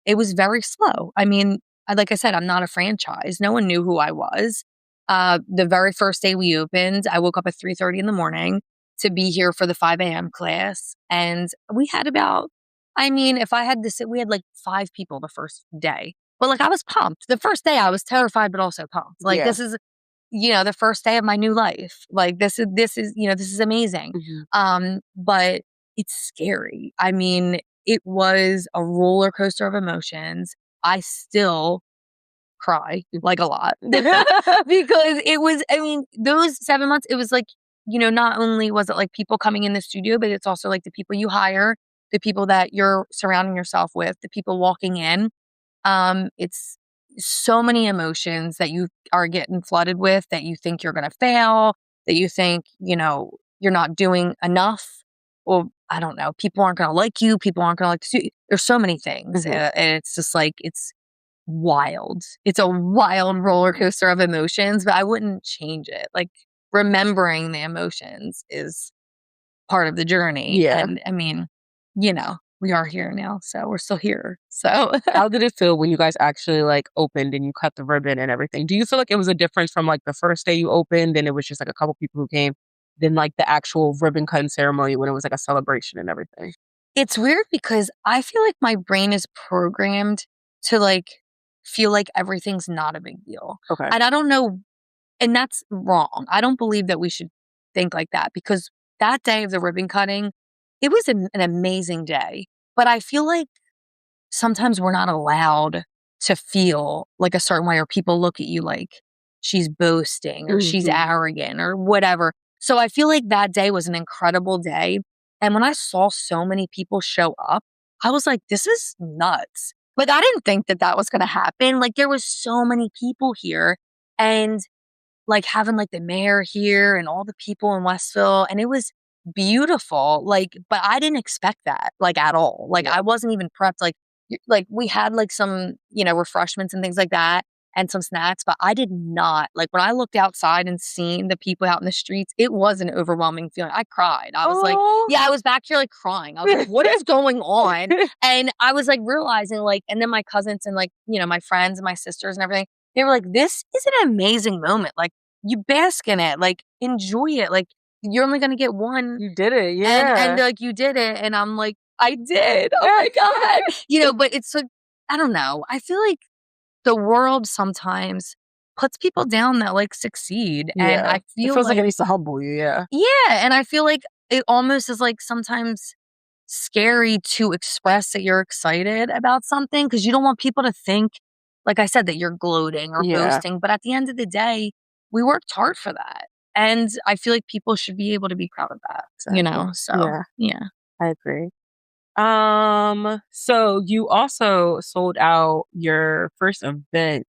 it was very slow. I mean, like I said, I'm not a franchise. No one knew who I was. The very first day we opened, I woke up at 3:30 in the morning to be here for the 5 a.m. class. And we had about, I mean, if I had to sit, we had like 5 people the first day. But like I was pumped. The first day I was terrified, but also pumped. Like Yeah. this is, the first day of my new life. Like this is amazing. Mhm. But it's scary. I mean, it was a roller coaster of emotions. I still cry like a lot because it was, I mean, those 7 months, it was like, not only was it like people coming in the studio, but it's also like the people you hire, the people that you're surrounding yourself with, the people walking in. It's so many emotions that you are getting flooded with, that you think you're going to fail, that you think, you're not doing enough. Well, I don't know. People aren't going to like you. People aren't going to like to see you. There's so many things. Mhm. And it's just like, it's wild. It's a wild roller coaster of emotions, but I wouldn't change it. Like remembering the emotions is part of the journey. Yeah. And I mean, we are here now, so we're still here. So How did it feel when you guys actually like opened and you cut the ribbon and everything? Do you feel like it was a difference from like the first day you opened and it was just like a couple people who came, than like the actual ribbon cutting ceremony when it was like a celebration and everything? it's weird because I feel like my brain is programmed to like feel like everything's not a big deal. Okay. And I don't know, and that's wrong. I don't believe that we should think like that, because that day of the ribbon cutting, it was an amazing day. But I feel like sometimes we're not allowed to feel like a certain way, or people look at you like she's boasting or she's Mhm. arrogant or whatever. So I feel like that day was an incredible day. And when I saw so many people show up, I was like, this is nuts. Like, I didn't think that that was going to happen. Like, there was so many people here, and like having like the mayor here and all the people in Westville, and it was beautiful. Like, but I didn't expect that like at all. Like, Yeah. I wasn't even prepped. Like we had like some, refreshments and things like that and some snacks, but I did not, like, when I looked outside and seen the people out in the streets, it was an overwhelming feeling. I cried. I was like, Oh. yeah, I was back here like crying. I was like, what is going on? And I was like realizing, like, and then my cousins and like, my friends and my sisters and everything, they were like, this is an amazing moment. Like, you bask in it, like, enjoy it. Like, you're only going to get one. You did it. And Yeah. like, you did it. And I'm like, I did. Oh my God. But it's like, I don't know. I feel like the world sometimes puts people down that like succeed. And Yeah. I It feel feels like like, it needs to humble you. Yeah. yeah. And I feel like it almost is like sometimes scary to express that you're excited about something because you don't want people to think, like I said, that you're gloating or Yeah. boasting. But at the end of the day, we worked hard for that. And I feel like people should be able to be proud of that, Exactly. So, Yeah. yeah. I agree. So you also sold out your first event.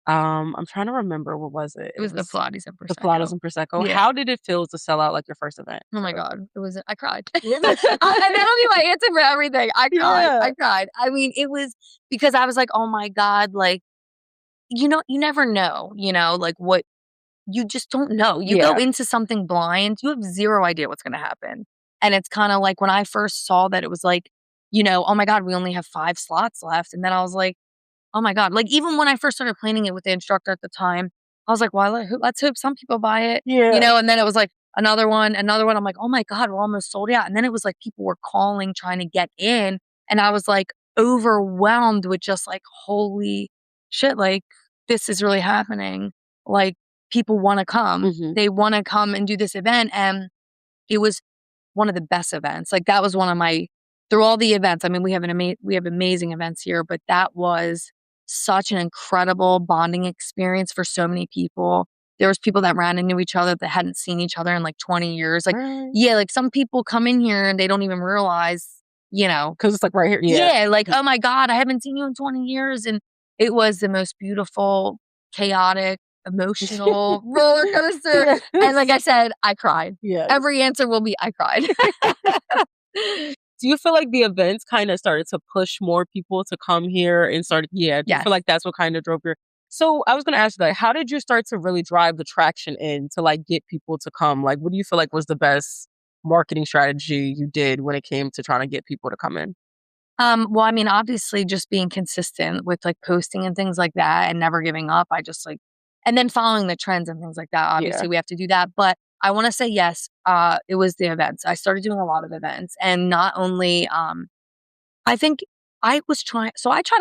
I'm trying to remember, what was it? It It was the was Pilates and the Pilates Prosecco. and Prosecco. Yeah. How did it feel to sell out like your first event? Oh my So God. I cried. And that'll be my answer for everything. I cried. yeah. I cried. I mean, it was because I was like, oh my God, like, you never know, like what you just don't know. You go Yeah. into something blind, you have zero idea what's going to happen. And it's kind of like when I first saw that it was like, oh my God, we only have 5 slots left. And then I was like, oh my God. Like, even when I first started planning it with the instructor at the time, I was like, well, let's hope some people buy it, Yeah. and then it was like another one, another one. I'm like, oh my God, we're almost sold out. And then it was like people were calling, trying to get in. And I was like overwhelmed with just like, holy shit, like this is really happening. Like people want to come. Mhm. They want to come and do this event. And it was one of the best events. Like that was one of my through all the events. I mean, we have amazing events here, but that was such an incredible bonding experience for so many people. There was people that ran into each other that hadn't seen each other in like 20 years. Like, Right. yeah, like some people come in here and they don't even realize, 'Cause it's like right here. Yeah. yeah, like, oh my God, I haven't seen you in 20 years. And it was the most beautiful, chaotic, emotional roller coaster. And like I said, I cried. Yes. Every answer will be, I cried. Do you feel like the events kinda started to push more people to come here and do you Yes. feel like that's what kinda drove your So, I was gonna ask you, like, how did you start to really drive the traction in to, like, get people to come? Like, what do you feel like was the best marketing strategy you did when it came to trying to get people to come in? Well, I mean, obviously just being consistent with like posting and things like that and never giving up. I just like, and then following the trends and things like that. Yeah. Obviously we have to do that, but I want to say yes. It was the events. I started doing a lot of events and not only, I think I try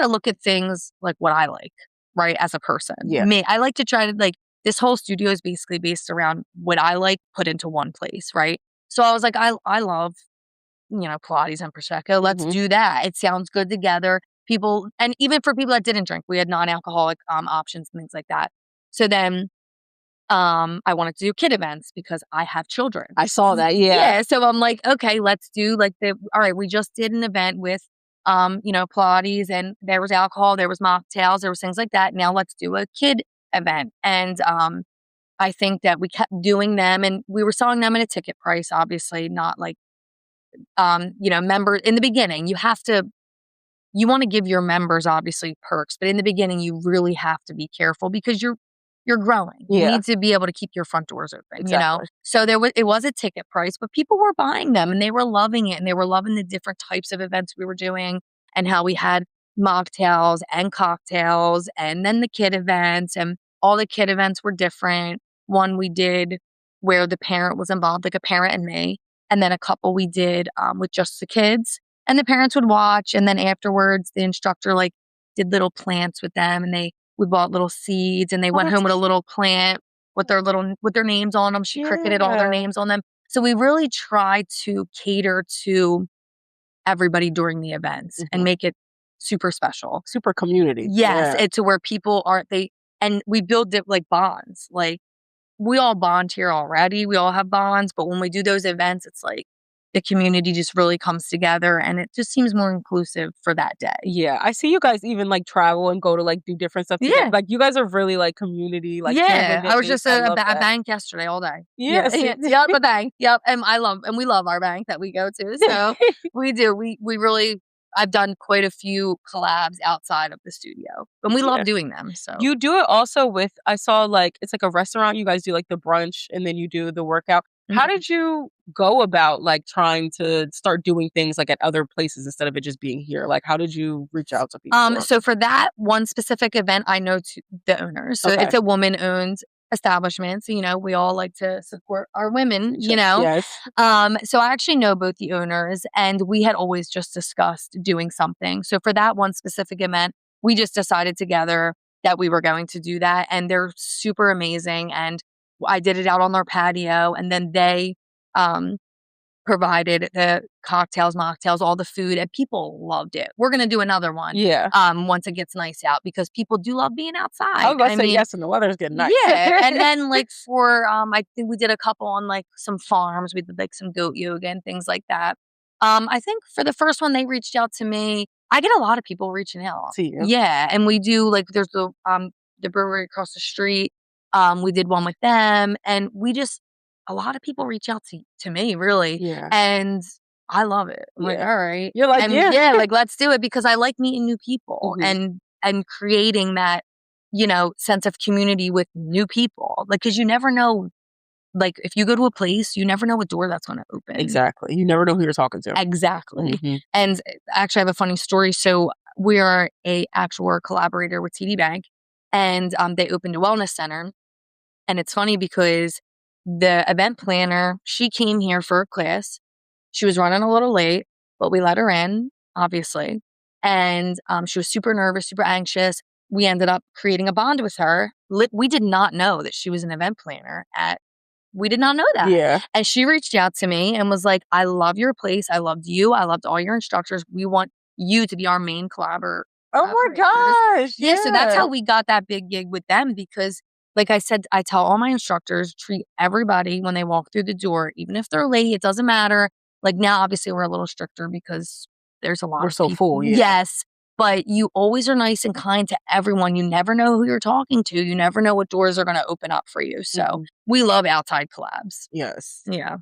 to look at things like what I like, right? As a person, Yeah. me, I like to try to like, this whole studio is basically based around what I like put into one place, right? So I was like, I love Pilates and Prosecco. Let's Mhm. do that. It sounds good together. People, and even for people that didn't drink, we had non-alcoholic options and things like that. So then, I wanted to do kid events because I have children. I saw that, yeah. Yeah. So I'm like, okay, let's do like all right, we just did an event with, Pilates and there was alcohol, there was mocktails, there was things like that. Now let's do a kid event. And, I think that we kept doing them and we were selling them at a ticket price, obviously not like member in the beginning, you want to give your members obviously perks, but in the beginning you really have to be careful because you're growing. You Yeah. need to be able to keep your front doors open. Exactly. So it was a ticket price, but people were buying them and they were loving it and they were loving the different types of events we were doing and how we had mocktails and cocktails and then the kid events and all the kid events were different. One we did where the parent was involved, like a parent and me, and then a couple we did with just the kids and the parents would watch. And then afterwards, the instructor like did little plants with them and we bought little seeds and they Oh, went home that's with a little plant with their names on them. She cricketed all their Yeah. names on them. So we really try to cater to everybody during the events and Mhm. make it super special. Super community. Yes. Yeah. And to where people aren't and we build it like bonds. Like we all bond here already. We all have bonds, but when we do those events, it's like the community just really comes together and it just seems more inclusive for that day. Yeah, I see you guys even, like, travel and go to, like, do different stuff together. Yeah. Like, you guys are really, like, community, like, Yeah. family I was based. just I at love a that. bank yesterday all day. Yeah, see? Yep, a bank. Yep. And we love our bank that we go to. So we do. We really I've done quite a few collabs outside of the studio. And we love Yeah. doing them. So You do it also with I saw, like it's like a restaurant, you guys do, like, the brunch, and then you do the workout. How mhm. did you go about, like, trying to start doing things, like, at other places instead of it just being here? Like, how did you reach out to people? So for that one specific event, I know the owners. So Okay. it's a woman owned establishments. We all like to support our women, Yes. So I actually know both the owners, and we had always just discussed doing something. So for that one specific event, we just decided together that we were going to do that. And they're super amazing. And I did it out on their patio, and then they um, provided the cocktails, mocktails, all the food, and people loved it. We're going to do another one Yeah. once it gets nice out, because people do love being I was outside. about to say yes, and the weather's getting nice. Yeah. And then like for I think we did a couple on like some farms. We did like some goat yoga and things like that. I think for the first one they reached out to me. I get a lot of people reaching out. See you. Yeah. And we do like there's the brewery across the street. We did one with them, and we just a lot of people reach out to me, really. Yeah. And I love it. I'm like, Yeah. all right. You're like, and yeah. like let's do it, because I like meeting new people and creating that sense of community with new people. Like, cause you never know, like if you go to a place, you never know what door that's going to open. Exactly. You never know who you're talking to. Exactly. And actually I have a funny story. So we are we're a collaborator with TD Bank, and they opened a wellness center. And it's funny because the event planner, she came here for a class. She was running a little late, but we let her in, obviously. And she was super nervous, super anxious. We ended up creating a bond with her. We did not know that she was an event planner we did not know that. Yeah. And she reached out to me and was like, I love your place. I loved you. I loved all your instructors. We want you to be our main collaborator. Oh my gosh. Yeah. So that's how we got that big gig with them, because like I said, I tell all my instructors, treat everybody when they walk through the door, even if they're late, it doesn't matter. Like now, obviously, we're a little stricter because there's a lot We're of so people. full. Yeah. Yes. But you always are nice and kind to everyone. You never know who you're talking to. You never know what doors are going to open up for you. So we love outside collabs. Yes. Yeah.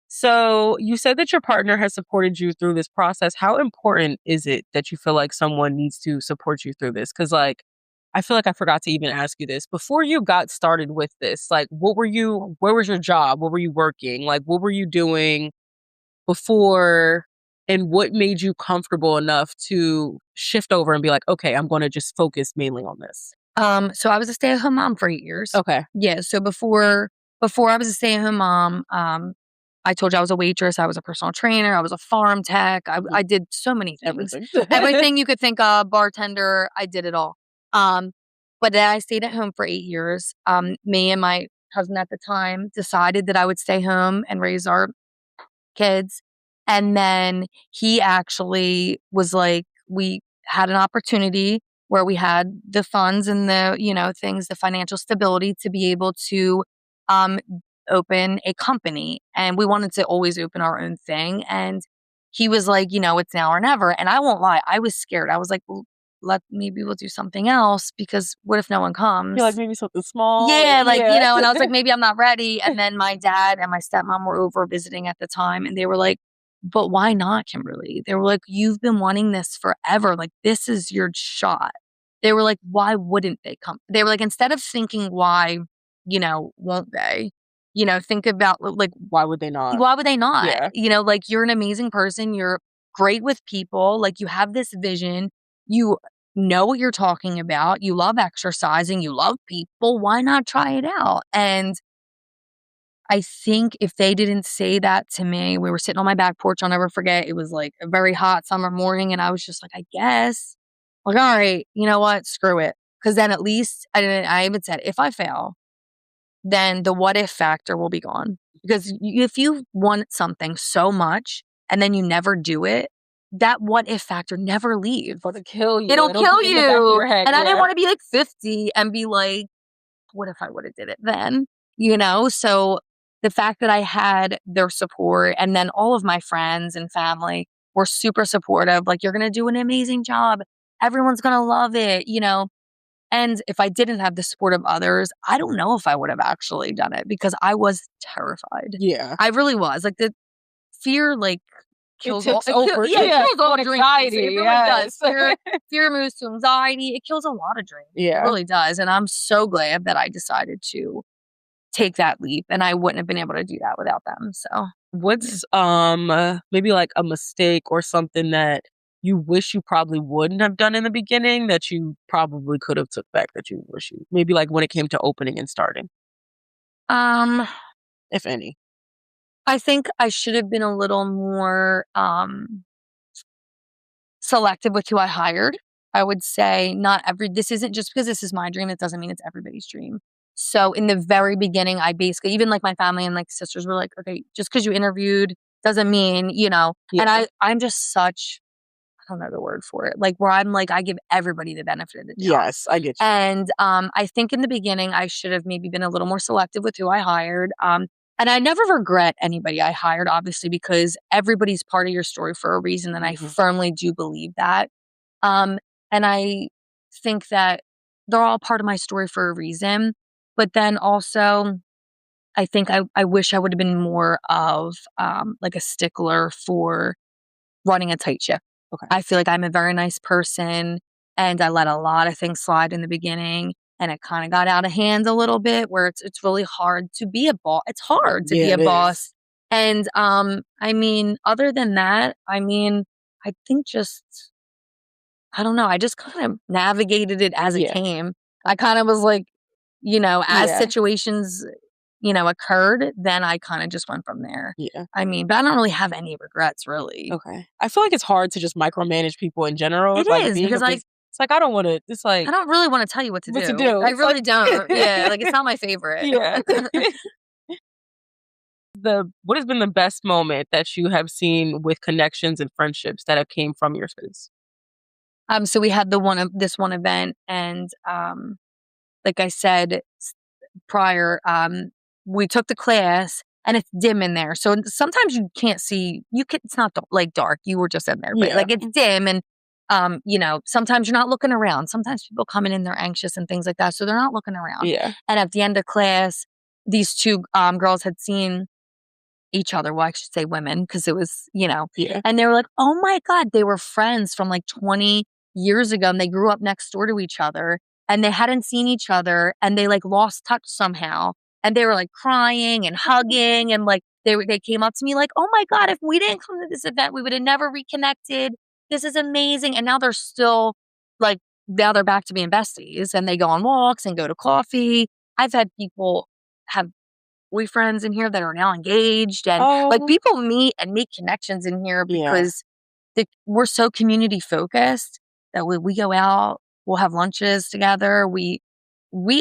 So you said that your partner has supported you through this process. How important is it that you feel like someone needs to support you through this? Because like, I feel like I forgot to even ask you this. Before you got started with this, like, where was your job? What were you working? Like, what were you doing before, and what made you comfortable enough to shift over and be like, okay, I'm going to just focus mainly on this? So I was a stay-at-home mom for 8 years. Okay. Yeah. So before I was a stay-at-home mom, I told you I was a waitress. I was a personal trainer. I was a farm tech. I did so many things. Everything you could think of, bartender. I did it all. But then I stayed at home for 8 years. Me and my husband at the time decided that I would stay home and raise our kids. And then he actually was like, we had an opportunity where we had the funds and the, things, the financial stability to be able to open a company. And we wanted to always open our own thing. And he was like, it's now or never. And I won't lie, I was scared. I was like, well, maybe we'll do something else, because what if no one comes? You're like, maybe something small. Yeah, and I was like, maybe I'm not ready. And then my dad and my stepmom were over visiting at the time, and they were like, but why not, Kimberly? They were like, you've been wanting this forever. Like, this is your shot. They were like, why wouldn't they come? They were like, instead of thinking why, won't they? Think about like, why would they not? Why would they not? Yeah. Like, you're an amazing person. You're great with people. Like, you have this vision. You know what you're talking about. You love exercising. You love people. Why not try it out? And I think if they didn't say that to me, we were sitting on my back porch. I'll never forget. It was like a very hot summer morning. And I was just like, I guess, like, all right, you know what? Screw it. Because then at least I even said, if I fail, then the what if factor will be gone. Because if you want something so much and then you never do it, that what if factor never leaves. It'll kill you. It'll kill be in the back of you. your head, And I didn't want to be like 50 and be like, what if I would have did it then? So the fact that I had their support, and then all of my friends and family were super supportive. Like, you're going to do an amazing job. Everyone's going to love it, And if I didn't have the support of others, I don't know if I would have actually done it, because I was terrified. Yeah. I really was. Like, the fear, like, kills all. Over. It kills all dreams. Anxiety. It really does. Fear moves to anxiety. It kills a lot of dreams. Yeah. It really does. And I'm so glad that I decided to take that leap, and I wouldn't have been able to do that without them. So what's maybe like a mistake or something that you wish you probably wouldn't have done in the beginning that you probably could have took back that you wish you maybe like when it came to opening and starting, Um, if any? I think I should have been a little more selective with who I hired. I would say this isn't just because this is my dream, it doesn't mean it's everybody's dream. So in the very beginning, I basically, even like my family and like sisters were like, okay, just because you interviewed doesn't mean, and Yeah. I'm just such, I don't know the word for it, like where I'm like, I give everybody the benefit of the doubt. Yes, I get you. And I think in the beginning, I should have maybe been a little more selective with who I hired. And I never regret anybody I hired, obviously, because everybody's part of your story for a reason. And I Mhm. firmly do believe that. Um, and I think that they're all part of my story for a reason. But then also, I think I wish I would have been more of like a stickler for running a tight ship. Okay. I feel like I'm a very nice person and I let a lot of things slide in the beginning and it kind of got out of hand a little bit where it's really hard to be a boss. It's hard to be Yeah, a it boss. is. And I mean, other than that, I mean, I think just I don't know, I just kind of navigated it as it Yeah. came. I kind of was like, as Yeah. situations, occurred, then I kind of just went from there. Yeah. I mean, but I don't really have any regrets really. Okay. I feel like it's hard to just micromanage people in general. It It's like is being a because like it's like I don't wanna it's I like don't really wanna tell you what to what to do. do. I It's like really don't. Yeah, like, it's not my favorite. yeah. What has been the best moment that you have seen with connections and friendships that have came from your space? So we had this one event and, like I said prior, we took the class and it's dim in there. So sometimes you can't see, it's not like dark. You were just in there, but Yeah. like it's dim and, sometimes you're not looking around. Sometimes people coming in, they're anxious and things like that. So they're not looking around. Yeah. And at the end of class, these two girls had seen each other. Well, I should say women because it was, Yeah. and they were like, oh my God, they were friends from like 20 years ago and they grew up next door to each other and they hadn't seen each other and they like lost touch somehow. And they were like crying and hugging and like they came up to me like, oh my God, if we didn't come to this event, we would have never reconnected. This is amazing. And now they're still like, now they're back to being besties and they go on walks and go to coffee. I've had people have boyfriends in here that are now engaged and like Oh, people meet and make connections in here yeah. because we're so community focused that we go out, we'll have lunches together. We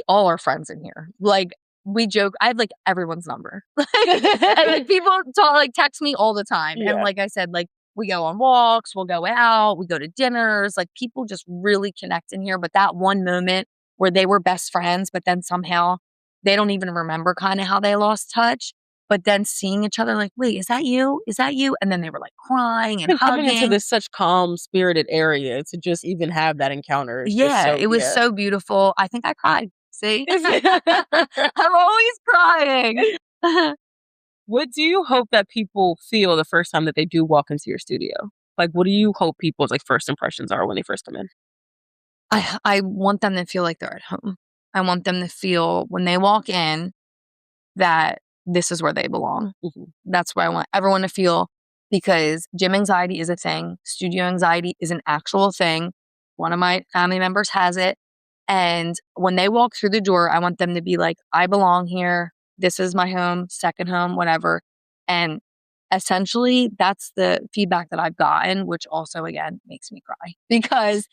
all are friends in here. Like we joke, I have like everyone's number. And like people talk like text me all the time. And Yeah. like I said, like we go on walks, we'll go out, we go to dinners, like people just really connect in here. But that one moment where they were best friends, but then somehow they don't even remember kind of how they lost touch. But then seeing each other like, wait, is that you? Is that you? And then they were like crying and And coming into hugging. this such calm spirited area to just even have that encounter is just Yeah, so it was yeah. so beautiful. I think I cried. See? I'm always crying. What do you hope that people feel the first time that they do walk into your studio? Like, what do you hope people's, like, first impressions are when they first come in? I want them to feel like they're at home. I want them to feel when they walk in that this is where they belong. Mhm. That's where I want everyone to feel because gym anxiety is a thing. Studio anxiety is an actual thing. One of my family members has it. And when they walk through the door, I want them to be like, I belong here. This is my home, second home, whatever. And essentially, that's the feedback that I've gotten, which also, again, makes me cry because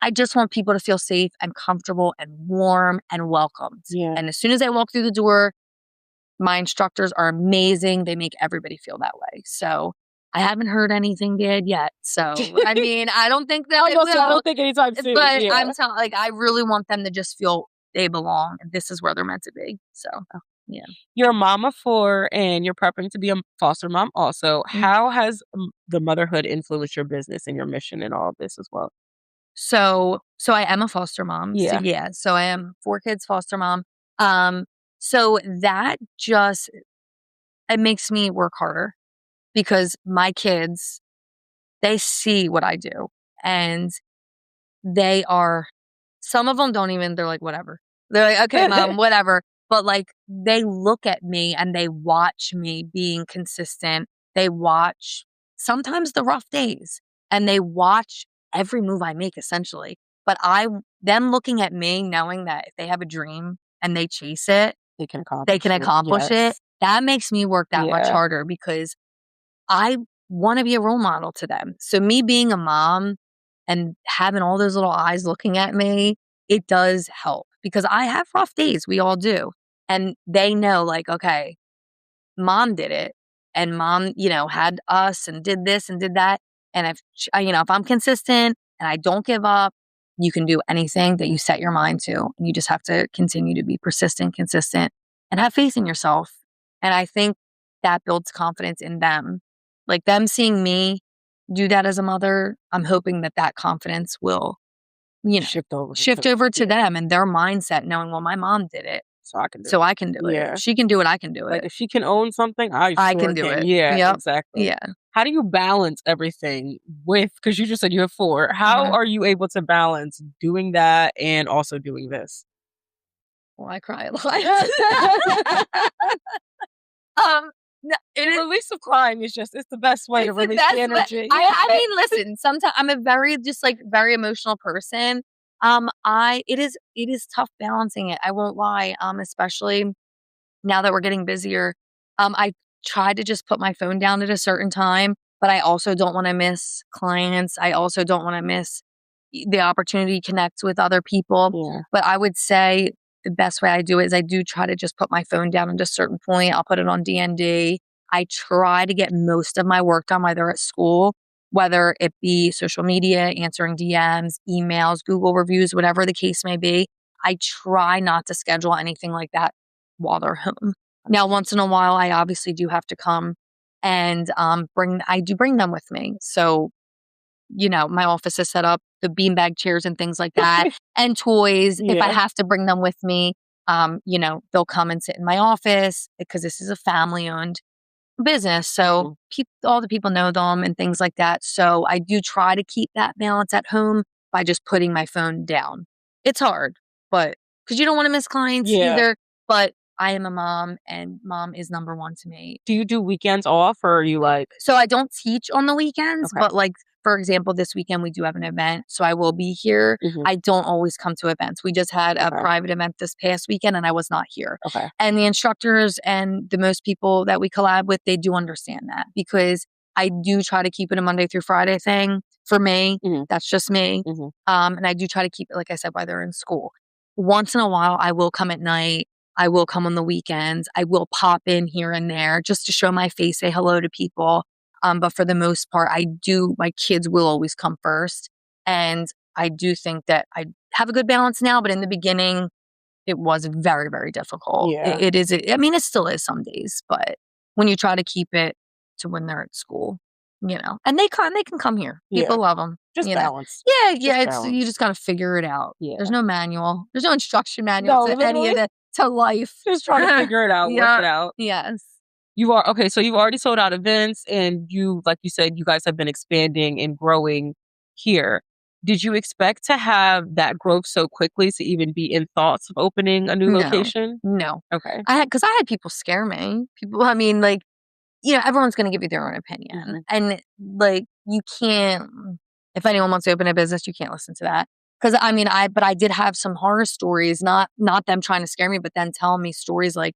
I just want people to feel safe and comfortable and warm and welcomed. Yeah. And as soon as they walk through the door, my instructors are amazing. They make everybody feel that way. So I haven't heard anything bad yet. So I mean, I don't think that I it was gonna say, I will, don't think anytime soon, but yeah. I'm telling, like, I really want them to just feel they belong and this is where they're meant to be. So yeah. You're a mom of 4 and you're prepping to be a foster mom also. Mm. How has, the motherhood influenced your business and your mission and all of this as well? So I am a foster mom. So Yeah. yeah, so I am 4 kids foster mom. Um, so that just it makes me work harder because my kids, they see what I do and they are some of them don't even they're like, "Whatever." They're like, "Okay, mom, whatever." But, like, they look at me and they watch me being consistent. They watch sometimes the rough days, and they watch every move I make essentially. But them looking at me, knowing that if they have a dream and they chase it, They can they accomplish can it. accomplish it. Yes. That makes me work that much Yeah. harder because I want to be a role model to them. So me being a mom and having all those little eyes looking at me, it does help because I have rough days. We all do. And they know, like, okay, mom did it and mom, had us and did this and did that. And if I'm consistent and I don't give up, you can do anything that you set your mind to. And you just have to continue to be persistent, consistent, and have faith in yourself. And I think that builds confidence in them. Like them seeing me do that as a mother, I'm hoping that confidence will, Shift over shift to, over to yeah, them and their mindset, knowing, well, my mom did it. so I can do So it. I can do it. Yeah. If she can do it, I can do Like it. if she can own something, I I can sure do can. it. Yeah, Yep. exactly. Yeah. How do you balance everything because you just said you have 4. How Yeah. are you able to balance doing that and also doing this? Well, I cry a lot. No, it The is. release of crying is it's the best way to It's the release the best way. energy. I mean, listen. Sometimes I'm a very just like very emotional person. It is tough balancing it. I won't lie. Especially now that we're getting busier. I try to just put my phone down at a certain time, but I also don't want to miss clients. I also don't want to miss the opportunity to connect with other people. Yeah. But I would say the best way I do it is I do try to just put my phone down at a certain point. I'll put it on DND. I try to get most of my work done while they're at school, whether it be social media, answering DMs, emails, Google reviews, whatever the case may be. I try not to schedule anything like that while they're home. Now, once in a while, I obviously do have to come and bring them with me. So, my office is set up, the beanbag chairs and things like that, and toys. If I Yeah. have to bring them with me, they'll come and sit in my office because this is a family owned business. So Mhm. all the people know them and things like that. So I do try to keep that balance at home by just putting my phone down. It's hard, but because you don't want to miss clients Yeah. either. But I am a mom and mom is number one to me. Do you do weekends off or are you like So I don't teach on the weekends, okay. but like for example, this weekend we do have an event, so I will be here. Mhm. I don't always come to events. We just had a Okay. private event this past weekend and I was not here. Okay. And the instructors and the most people that we collab with, they do understand that because I do try to keep it a Monday through Friday thing for me. Mhm. That's just me. Mhm. And I do try to keep it, like I said, while they're in school. Once in a while, I will come at night. I will come on the weekends. I will pop in here and there just to show my face, say hello to people. But for the most part, my kids will always come first. And I do think that I have a good balance now, but in the beginning, it was very, very difficult. Yeah. It is, I mean, it still is some days, but when you try to keep it to when they're at school, and they can come here. Yeah. People love them, Just balance. Yeah, Just yeah, you balance. just gotta figure it out. There's Yeah. no manual. There's no instruction manual No, to any of literally to life. just trying to figure it out, work Yeah. it out. Yes. You are okay, so you've already sold out events and like you said, you guys have been expanding and growing here. Did you expect to have that growth so quickly to even be in thoughts of opening a new No. location? No. Okay. I had people scare me. People, I mean, like, everyone's gonna give you their own opinion. Mhm. And, like, you can't if anyone wants to open a business, you can't listen to that. Because I did have some horror stories, not them trying to scare me, but then telling me stories like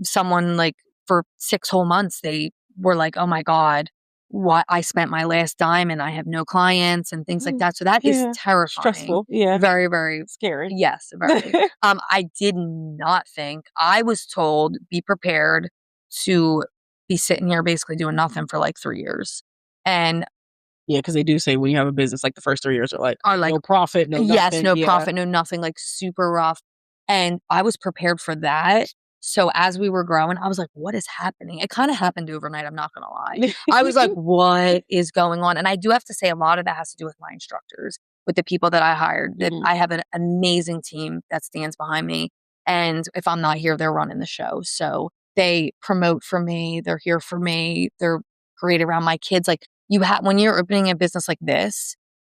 someone like for 6 whole months, they were like, "Oh my god, what I spent my last dime and I have no clients," and things like Mm. that. So that is Yeah. terrifying. Stressful. Yeah. Very, very Scary. yes, very. I did not think I was told, "Be prepared to be sitting here basically doing nothing for like 3 years." And Yeah, because they do say when you have a business, like the first 3 years are like are like no profit, no yes, nothing. no Yeah. profit, no nothing, like super rough. And I was prepared for that. So as we were growing, I was like, what is happening? It kind of happened overnight. I'm not going to lie. I was like, what is going on? And I do have to say a lot of that has to do with my instructors, with the people that I hired. That Mhm. I have an amazing team that stands behind me. And if I'm not here, they're running the show. So they promote for me. They're here for me. They're great around my kids. Like when you're opening a business like this,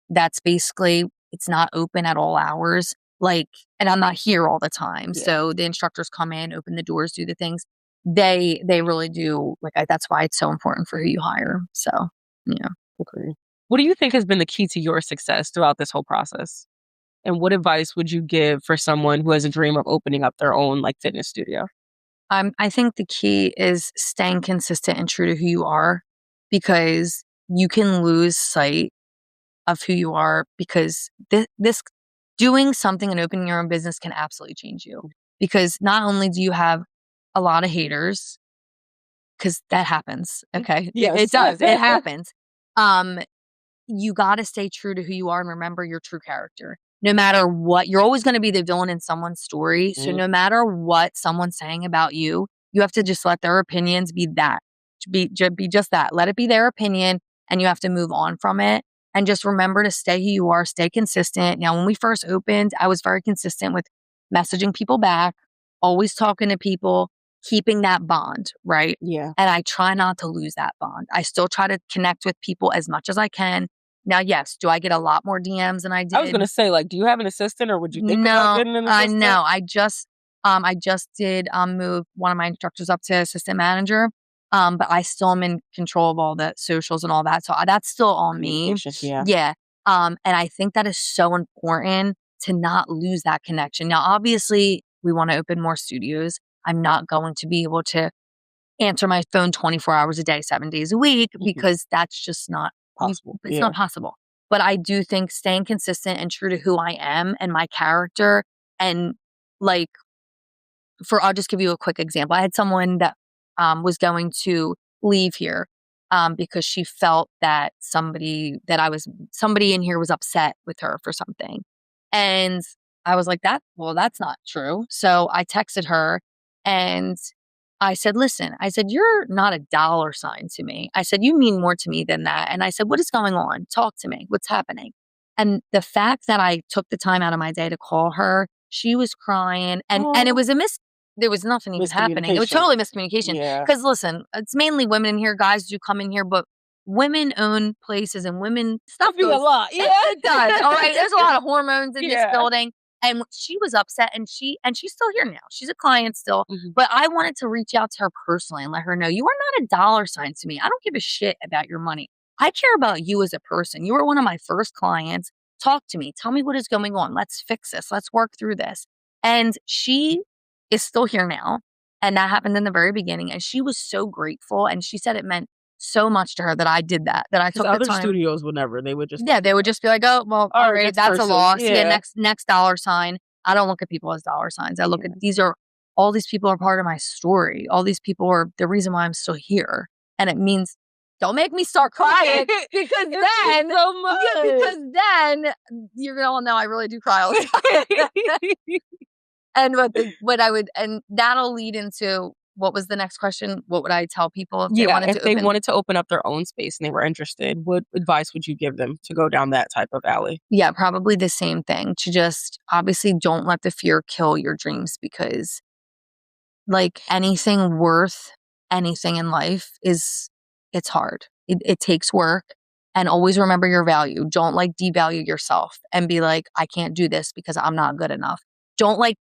that's basically it's not open at all hours. Like, and I'm not here all the time. Yeah. So the instructors come in, open the doors, do the things. They really do. Like, that's why it's so important for who you hire. So, yeah. Agree. What do you think has been the key to your success throughout this whole process? And what advice would you give for someone who has a dream of opening up their own like fitness studio? I think the key is staying consistent and true to who you are, because you can lose sight of who you are, because this doing something and opening your own business can absolutely change you, because not only do you have a lot of haters, because that happens. Okay. It Yes. does. It happens. Um, you got to stay true to who you are and remember your true character. No matter what, you're always going to be the villain in someone's story. So Mhm. no matter what someone's saying about you, you have to just let their opinions be that. Be just that. Let it be their opinion, and you have to move on from it. And just remember to stay who you are, stay consistent. Now, when we first opened, I was very consistent with messaging people back, always talking to people, keeping that bond, right? Yeah. And I try not to lose that bond. I still try to connect with people as much as I can. Now, yes, do I get a lot more DMs than I I was did? gonna say, like, do you have an assistant or would you think about No, getting an I assistant? know. I just did move one of my instructors up to assistant manager. But I still am in control of all the socials and all that. So that's still on me. Communication, yeah. Yeah. And I think that is so important to not lose that connection. Now, obviously, we want to open more studios. I'm not going to be able to answer my phone 24 hours a day, 7 days a week, Mhm. because that's just not, Possible. it's Yeah. not possible. But I do think staying consistent and true to who I am and my character, and like, I'll just give you a quick example. I had someone that was going to leave here because she felt that somebody in here was upset with her for something. And I was like, that's not true. So I texted her and I said, listen, I said, you're not a dollar sign to me. I said, you mean more to me than that. And I said, what is going on? Talk to me. What's happening? And the fact that I took the time out of my day to call her, she was crying, and it Oh, was there was nothing even happening. It was miscommunication. totally miscommunication. Yeah. Because listen, it's mainly women in here. Guys do come in here, but women own places and women stuff Could be a goes. lot. It, Yeah. it does. All right. There's a lot of hormones in this Yeah. building. And she was upset, and she's still here now. She's a client still. Mhm. But I wanted to reach out to her personally and let her know, you are not a dollar sign to me. I don't give a shit about your money. I care about you as a person. You were one of my first clients. Talk to me. Tell me what is going on. Let's fix this. Let's work through this. And she is still here now. And that happened in the very beginning. And she was so grateful. And she said it meant so much to her that I did that, that I Because took the other time. studios would never. They would just Yeah, like, they would just be like, oh, well, all all right, right, next that's a person. loss. Yeah, Yeah. next dollar sign. I don't look at people as dollar signs. I look Yeah. at all these people are part of my story. All these people are the reason why I'm still here. And it means, don't make me start crying, because It then means so much. yeah, because then you're gonna all know I really do cry all the time. And and that'll lead into, what was the next question? What would I tell people if they Yeah, wanted if to they open? wanted to open up their own space and they were interested, what advice would you give them to go down that type of alley? Yeah, probably the same thing, to just obviously don't let the fear kill your dreams, because like anything worth anything in life it's hard. It takes work, and always remember your value. Don't like devalue yourself and be like, I can't do this because I'm not good enough. Don't like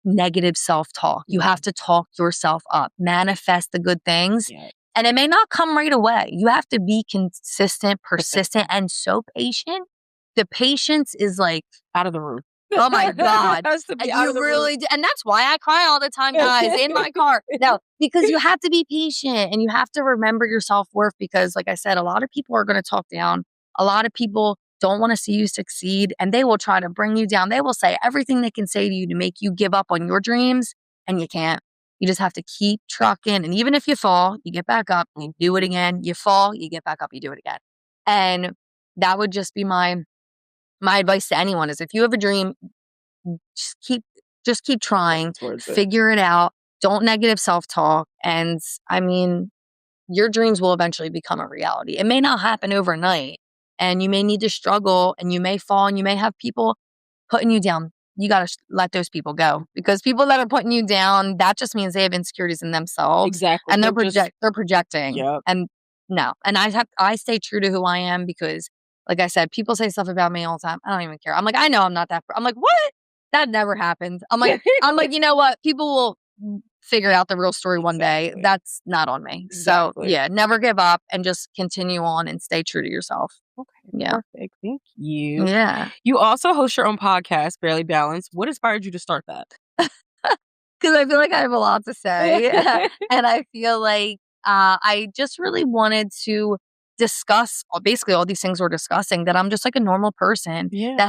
negative self-talk. You Mhm. have to talk yourself up, manifest the good things. Yeah. And it may not come right away. You have to be consistent, persistent, Persistent. and so patient. The patience is like, Out of the room. oh my God. Has to be And out of you the room. really do. And that's why I cry all the time, guys, in my car. No, because you have to be patient and you have to remember your self worth. Because, like I said, a lot of people are going to talk down. A lot of people don't want to see you succeed, and they will try to bring you down. They will say everything they can say to you to make you give up on your dreams, and you can't. You just have to keep trucking. And even if you fall, you get back up, you do it again. You fall, you get back up, you do it again. And that would just be my advice to anyone, is if you have a dream, just keep trying, Towards it. figure it out. Don't negative self-talk. And I mean, your dreams will eventually become a reality. It may not happen overnight, and you may need to struggle, and you may fall, and you may have people putting you down. You got to let those people go, because people that are putting you down, that just means they have insecurities in themselves, Exactly. and They're just they're projecting. yep. And no, and I stay true to who I am, because like I said, people say stuff about me all the time. I don't even care. I'm like, I know I'm not that. I'm like, what? That never happened. I'm like, you know what? People will figure out the real story one day. Exactly. That's not on me. So Exactly. yeah, never give up and just continue on and stay true to yourself. Okay, Yeah. perfect. Thank you. Yeah. You also host your own podcast, Barely Balanced. What inspired you to start that? 'Cause I feel like I have a lot to say, and I feel like, I just really wanted to discuss basically all these things we're discussing, that I'm just like a normal person Yeah. that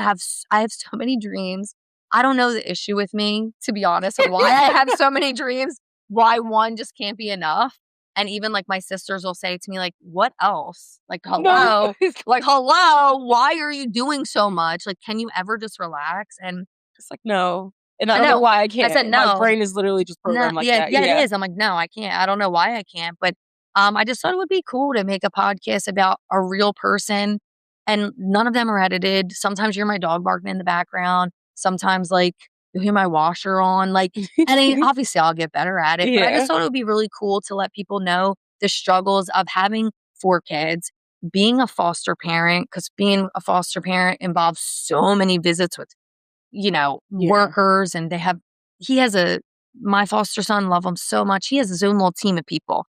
I have so many dreams. I don't know the issue with me, to be honest, or why I have so many dreams, why one just can't be enough, and even, like, my sisters will say to me, like, "What else? Like, No. hello? Like, hello? Why are you doing so much? Like, can you ever just relax?" And It's like, no. And I I don't know know. why I I said, can't. My "No." brain is literally just No, programmed like yeah, that. yeah, it Yeah. is. I'm like, "No, I can't. I don't know why I can't." But, I just thought it would be cool to make a podcast about a real person, and none of them are edited. Sometimes you hear my dog barking in the background. Sometimes, like, you hear my washer on, like, and then obviously I'll get better at it, but I just Yeah. thought it would be really cool to let people know the struggles of having 4 kids, being a foster parent, because being a foster parent involves so many visits with, Yeah. workers, and he has my foster son, love him so much. He has his own little team of people,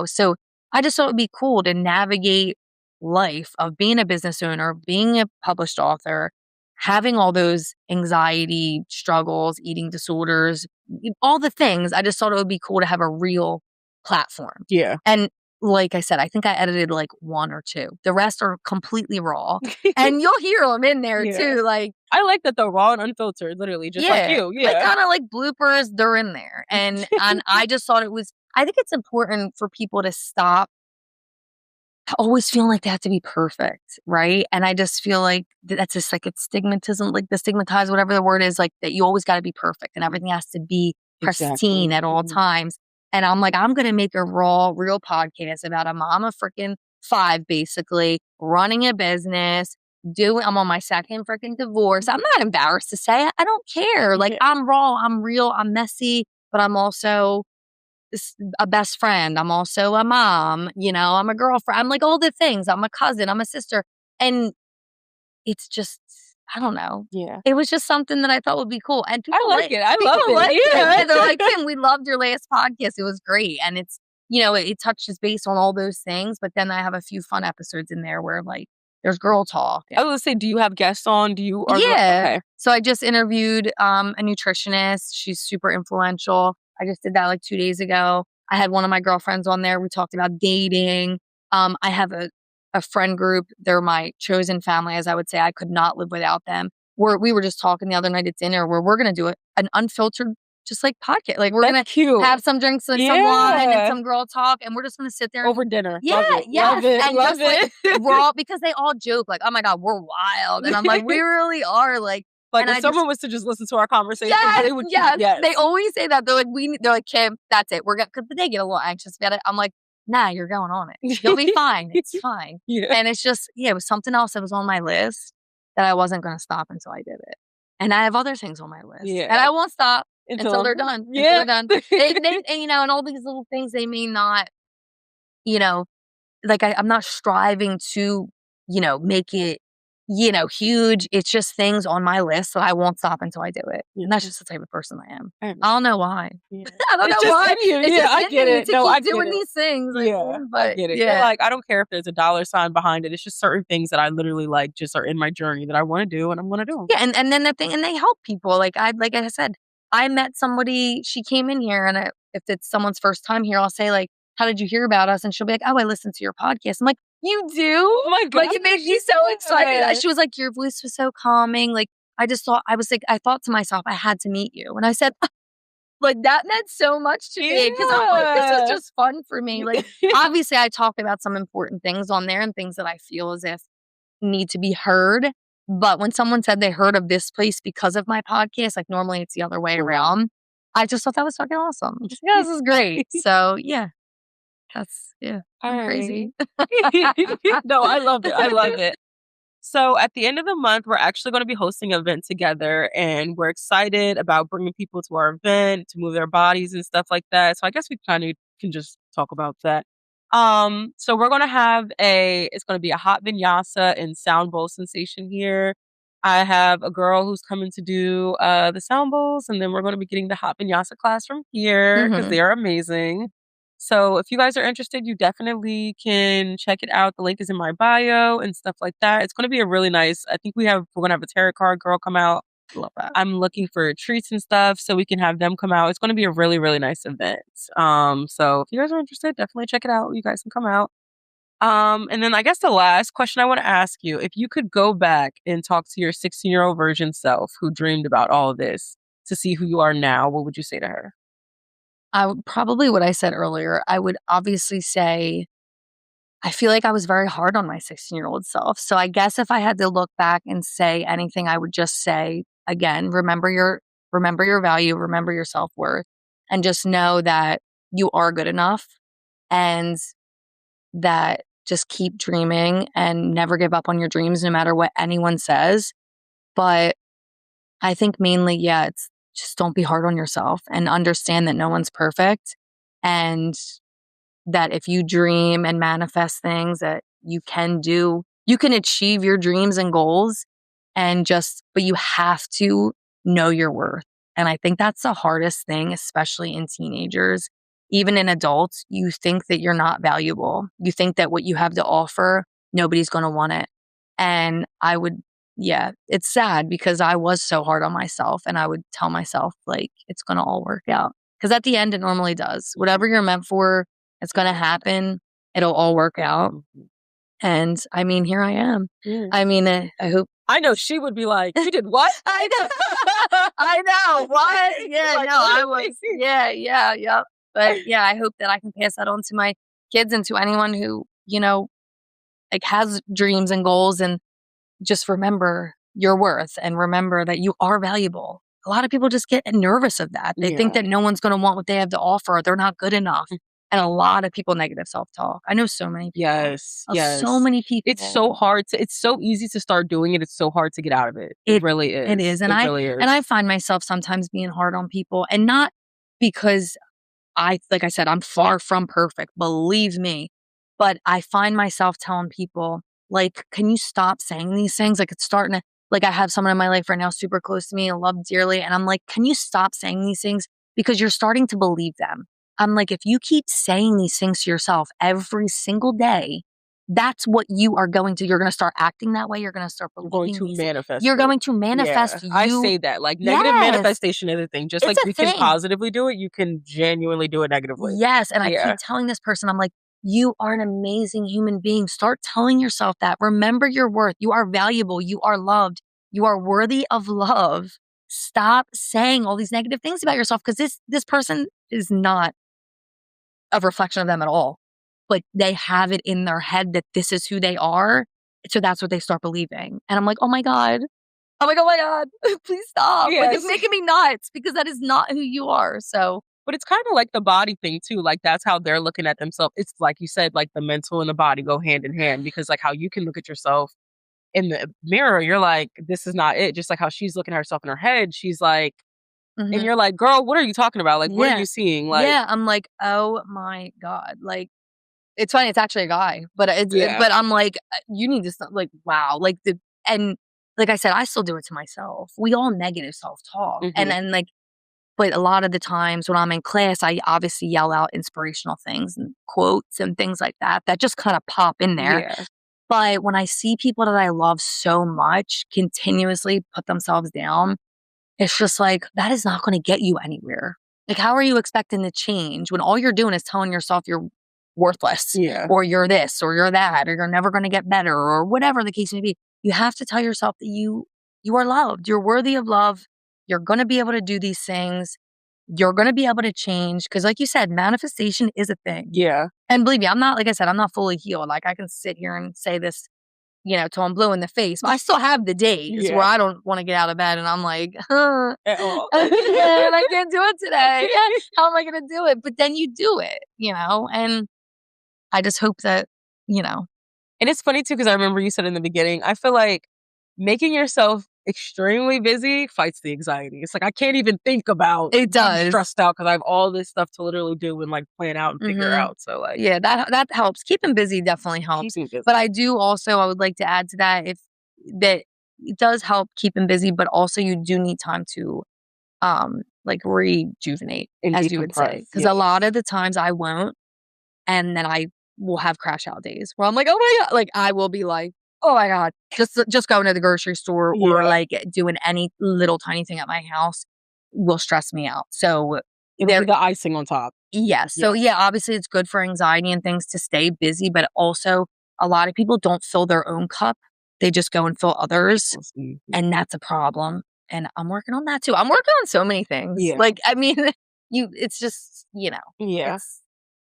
so I just thought it'd be cool to navigate life of being a business owner, being a published author, having all those anxiety struggles, eating disorders, all the things. I just thought it would be cool to have a real platform. Yeah. And like I said, I think I edited like 1 or 2. The rest are completely raw. And you'll hear them in there Yeah. too, like, I like that though, raw and unfiltered, literally, just like yeah, you. like, Yeah. kinda like bloopers, they're in there, and I just thought I think it's important for people to stop always feeling like they have to be perfect, right? And I just feel like that's just like it's stigmatism, like the stigmatized, whatever the word is, like that you always gotta be perfect and everything has to be pristine Exactly. at all Mhm. times. And I'm like, I'm gonna make a raw, real podcast about a mom of freaking 5, basically, running a business, I'm on my second freaking divorce. I'm not embarrassed to say it. I don't care. Like, Yeah. I'm raw, I'm real, I'm messy, but I'm also a best friend. I'm also a mom, I'm a girlfriend. I'm like all the things. I'm a cousin, I'm a sister. And it's just, I don't know. Yeah. It was just something that I thought would be cool. And I like it. I people love like it. it. Yeah, they're Yeah. like, Kim, we loved your last podcast. It was great. And it's, it touches base on all those things. But then I have a few fun episodes in there where like there's girl talk. I was gonna say, do you have guests on? Do you are Yeah. okay. So I just interviewed a nutritionist. She's super influential. I just did that like 2 days ago. I had one of my girlfriends on there. We talked about dating. I have a friend group. They're my chosen family, as I would say. I could not live without them. We were just talking the other night at dinner where we're gonna do an unfiltered, just like podcast. Like we're That's gonna cute. have some drinks, like some wine and Yeah. some girl talk, and we're just gonna sit there and Over dinner. yeah, Love it. yes, Love it. and Love just like it. raw because they all joke like, "Oh my god, we're wild," and I'm like, "We really are." Like, Like and if I just someone was to just listen to our conversation, yes, they would yes. yes. They always say that. They're like, "Kim, that's it. We're gonna," because they get a little anxious about it. I'm like, "Nah, you're going on it. You'll be fine. It's fine." Yeah. And it's just, yeah, it was something else that was on my list that I wasn't gonna stop until I did it. And I have other things on my list, and Yeah. I won't stop until Until they're done. Until yeah. they're done. They and, and all these little things they may not, you know, like I'm not striving to, make it, huge. It's just things on my list that I won't stop until I do it. And that's just the type of person I am. I I don't understand. know why. Yeah. I don't It's know just why. in you. It's Yeah, just I in get me it. to No, I keep get doing it. these things. Like, Yeah, I but get it. You're yeah. like, I don't care if there's a dollar sign behind it. It's just certain things that I literally like just are in my journey that I want to do and I'm gonna do 'em. Yeah, and then the thing, and they help people. Like I said, I met somebody. She came in here, and if it's someone's first time here, I'll say like, "How did you hear about us?" And she'll be like, "Oh, I listened to your podcast." I'm like, "You do?" Oh my Like god. it made me so excited. She was like, "Your voice was so calming." Like I thought to myself, I had to meet you, and I said, like that meant so much to me because I'm like, this is Yeah. just fun for me. Like obviously, I talk about some important things on there and things that I feel as if need to be heard. But when someone said they heard of this place because of my podcast, like normally it's the other way Wow. around. I just thought that was fucking awesome. Just, yeah, this is great. So yeah, yeah, All I'm right. crazy. No, I love it. I love it. So at the end of the month, we're actually going to be hosting an event together and we're excited about bringing people to our event to move their bodies and stuff like that. So I guess we kind of can just talk about that. So we're going to it's going to be a hot vinyasa and sound bowl sensation here. I have a girl who's coming to do the sound bowls and then we're going to be getting the hot vinyasa class from here because Hmm. they are amazing. So if you guys are interested, you definitely can check it out. The link is in my bio and stuff like that. It's going to be a really nice, I think we're going to have a tarot card girl come out. Love that. I'm looking for treats and stuff so we can have them come out. It's going to be a really, really nice event. So if you guys are interested, definitely check it out. You guys can come out. And then I guess the last question I want to ask you, if you could go back and talk to your 16-year-old version self who dreamed about all of this to see who you are now, what would you say to her? I would probably what I said earlier. I would obviously say I feel like I was very hard on my 16-year-old self. So I guess if I had to look back and say anything, I would just say again, remember your value, remember your self-worth, and just know that you are good enough and that just keep dreaming and never give up on your dreams no matter what anyone says. But I think mainly, yeah, it's just don't be hard on yourself and understand that no one's perfect. And that if you dream and manifest things that you can achieve your dreams and goals but you have to know your worth. And I think that's the hardest thing, especially in teenagers. Even in adults, you think that you're not valuable. You think that what you have to offer, nobody's going to want it. And yeah, it's sad because I was so hard on myself and I would tell myself, like, it's going to all work out. Because at the end, it normally does. Whatever you're meant for, it's going to happen. It'll all work out. And I mean, here I am. Yeah. I mean, I hope. I know she would be like, you did what? I know. I know. What? Yeah, Like, no, I was. Yeah. But yeah, I hope that I can pass that on to my kids and to anyone who, like has dreams and goals, and just remember your worth and remember that you are valuable. A lot of people just get nervous of that. They think that no one's going to want what they have to offer, or they're not good enough. And a lot of people negative self-talk. I know so many people. Yes. So many people. It's so hard it's so easy to start doing it. It's so hard to get out of it. It really is. It is. And I find myself sometimes being hard on people, and not because like I said, I'm far from perfect, believe me. But I find myself telling people, like, can you stop saying these things? Like, it's starting to, like, I have someone in my life right now super close to me and love dearly. And I'm like, can you stop saying these things? Because you're starting to believe them. I'm like, if you keep saying these things to yourself every single day, that's what you're going to start acting that way. You're going to start believing You're going to manifest. I say that, like, negative manifestation is a thing. Just like you can positively do it, you can genuinely do it negatively. Yes. And I keep telling this person, I'm like, you are an amazing human being. Start telling yourself that. Remember your worth. You are valuable. You are loved. You are worthy of love. Stop saying all these negative things about yourself, because this person is not a reflection of them at all. But they have it in their head that this is who they are. So that's what they start believing. And I'm like, oh my God, please stop. Like, it's making me nuts, because that is not who you are. So, but it's kind of like the body thing too. Like, that's how they're looking at themselves. It's like you said, like the mental and the body go hand in hand, because like how you can look at yourself in the mirror, you're like, this is not it. Just like how she's looking at herself in her head, she's like, and you're like, girl, what are you talking about? Like, what are you seeing? Like, I'm like, oh my God. Like, it's funny. It's actually a guy, but but I'm like, you need to stop. Like, wow. Like and like I said, I still do it to myself. We all negative self-talk. And then like, but a lot of the times when I'm in class, I obviously yell out inspirational things and quotes and things like that just kind of pop in there. Yeah. But when I see people that I love so much continuously put themselves down, it's just like, that is not going to get you anywhere. Like, how are you expecting to change when all you're doing is telling yourself you're worthless, or you're this, or you're that, or you're never going to get better, or whatever the case may be? You have to tell yourself that you are loved. You're worthy of love. You're going to be able to do these things. You're going to be able to change. Because like you said, manifestation is a thing. Yeah. And believe me, like I said, I'm not fully healed. Like, I can sit here and say this, till I'm blue in the face. But I still have the days where I don't want to get out of bed and I'm like, at all. and I can't do it today. How am I going to do it? But then you do it, and I just hope that, And it's funny too, because I remember you said in the beginning, I feel like making yourself extremely busy fights the anxiety. It's like, I can't even think about it. Does stressed out because I have all this stuff to literally do and like plan out and figure out. So like, yeah, that helps. Keeping busy definitely helps. But I would like to add to that, that it does help keeping busy, but also you do need time to like rejuvenate, as you would say, because a lot of the times I won't. And then I will have crash out days where I'm like, oh my God, like I will be like, oh my God, just going to the grocery store or Yeah. like doing any little tiny thing at my house will stress me out. So It'll be the icing on top. yeah. So Yeah. obviously it's good for anxiety and things to stay busy, but also a lot of people don't fill their own cup. They just go and fill others. Mhm. And that's a problem. And I'm working on that too. I'm working on so many things. Yeah. Like, I mean, it's just, Yeah. it's,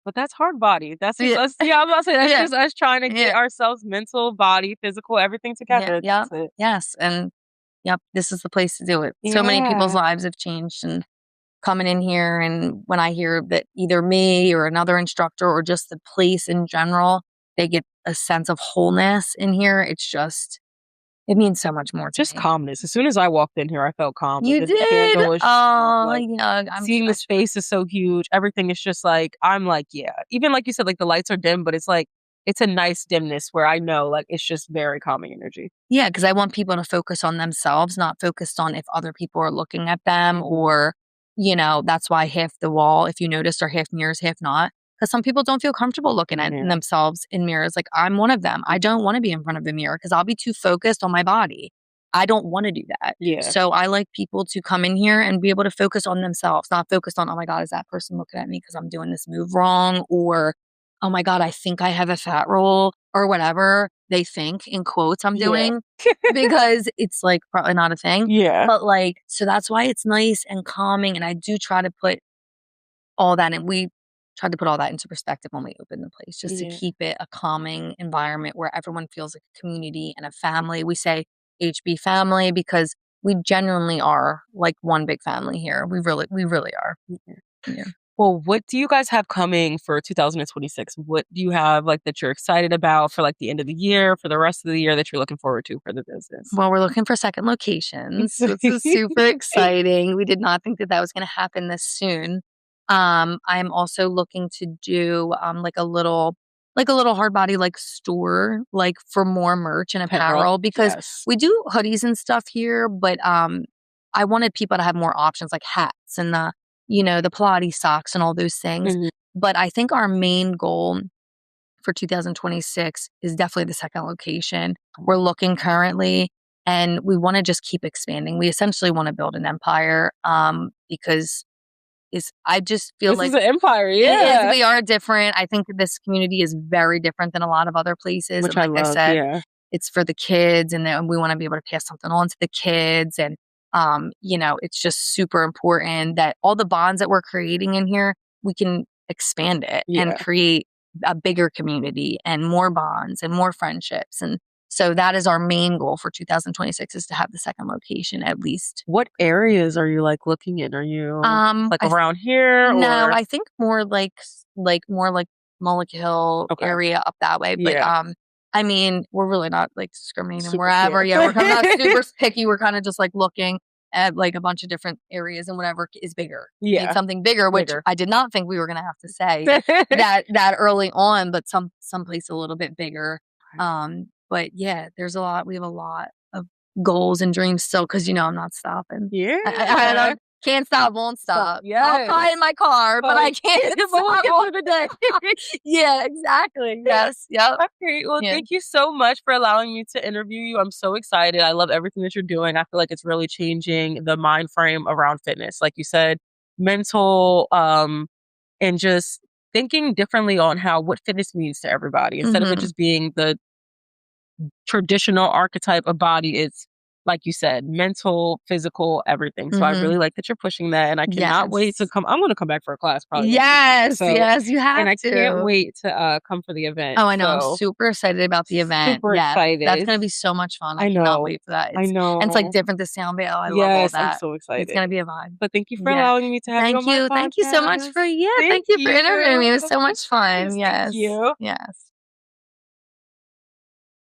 But that's hard body. That's just yeah, us. Yeah, I'm about to say that's yeah, just us trying to get yeah, ourselves mental, body, physical, everything yeah, together. yeah, That's it. yes. And yep, this is the place to do it. So many people's Yeah. lives have changed and coming in here. And when I hear that either me or another instructor or just the place in general, they get a sense of wholeness in here, it means so much more to Just me. calmness. As soon as I walked in here, I felt calm. Like You the did? candle was just calm. Oh, Like yeah. seeing the space is so huge. Everything is just like I'm like, yeah. Even like you said, like the lights are dim, but it's like it's a nice dimness where I know like it's just very calming energy. Yeah, because I want people to focus on themselves, not focused on if other people are looking at them or, that's why half the wall, if you notice, are half mirrors, half not. Because some people don't feel comfortable looking at Yeah. themselves in mirrors. Like I'm one of them. I don't want to be in front of a mirror because I'll be too focused on my body. I don't want to do that. Yeah. So I like people to come in here and be able to focus on themselves, not focused on, oh my God, is that person looking at me because I'm doing this move wrong? Or, oh my God, I think I have a fat roll or whatever they think in quotes I'm Yeah. doing because it's like probably not a thing. Yeah. But like, so that's why it's nice and calming. And I do try to put all that and we tried to put all that into perspective when we opened the place, just to Yeah. keep it a calming environment where everyone feels like a community and a family. We say HB family because we genuinely are like one big family here. We really are. Yeah. Yeah. Well, what do you guys have coming for 2026? What do you have like that you're excited about for like the end of the year, for the rest of the year that you're looking forward to for the business? Well, we're looking for second locations. This is super exciting. We did not think that that was going to happen this soon. I'm also looking to do like a little hard body like store like for more merch and Apparel. apparel because Yes. we do hoodies and stuff here, but I wanted people to have more options like hats and the Pilates socks and all those things. Mhm. But I think our main goal for 2026 is definitely the second location. We're looking currently and we want to just keep expanding. We essentially want to build an empire because I just feel This is like an empire, it is. yeah. We are different. I think that this community is very different than a lot of other places. Which And I like I love, said, yeah. it's for the kids and then we want to be able to pass something on to the kids. And, it's just super important that all the bonds that we're creating in here, we can expand it and Yeah. create a bigger community and more bonds and more friendships. And so that is our main goal for 2026 is to have the second location at least. What areas are you like looking in? Are you like I around here No, or I think more like Mullica Hill okay. area up that way. But Yeah. I mean, we're really not like discriminating Super wherever. yeah. Yeah, we're kind of not super picky. We're kind of just like looking at like a bunch of different areas and whatever is bigger. Need Yeah. something bigger, which Bigger. I did not think we were gonna have to say that early on, but someplace a little bit bigger. But yeah, we have a lot of goals and dreams still because I'm not stopping. Yeah. I don't can't stop, won't stop. I'll Yes. cry in my car, but I can't But we'll stop. get through the day. Yeah, exactly. Yes. Yep. Okay. Well, Yeah. thank you so much for allowing me to interview you. I'm so excited. I love everything that you're doing. I feel like it's really changing the mind frame around fitness. Like you said, mental, and just thinking differently on what fitness means to everybody. Instead of it Mhm. just being the traditional archetype of body, it's like you said, mental, physical, everything. So I Mhm. really like that you're pushing that, and I cannot wait to Yes. come. I'm going to come back for a class probably next week. Yes. So, Yes. You and have I can't to. wait to come for the event. Oh, I know. I'm So super excited about the event. super Yes. That's excited. gonna be so much fun. I I cannot know. wait for that. I And it's like know. different to sound bit. Oh, I love all Yes, I'm that. so It's excited. gonna be a vibe. But thank you for Yeah. allowing me to have you on Thank my you. Thank you so much podcast. for Thank thank you for interviewing me. It was you. so much fun. Yes, thank Yes. you. Yes.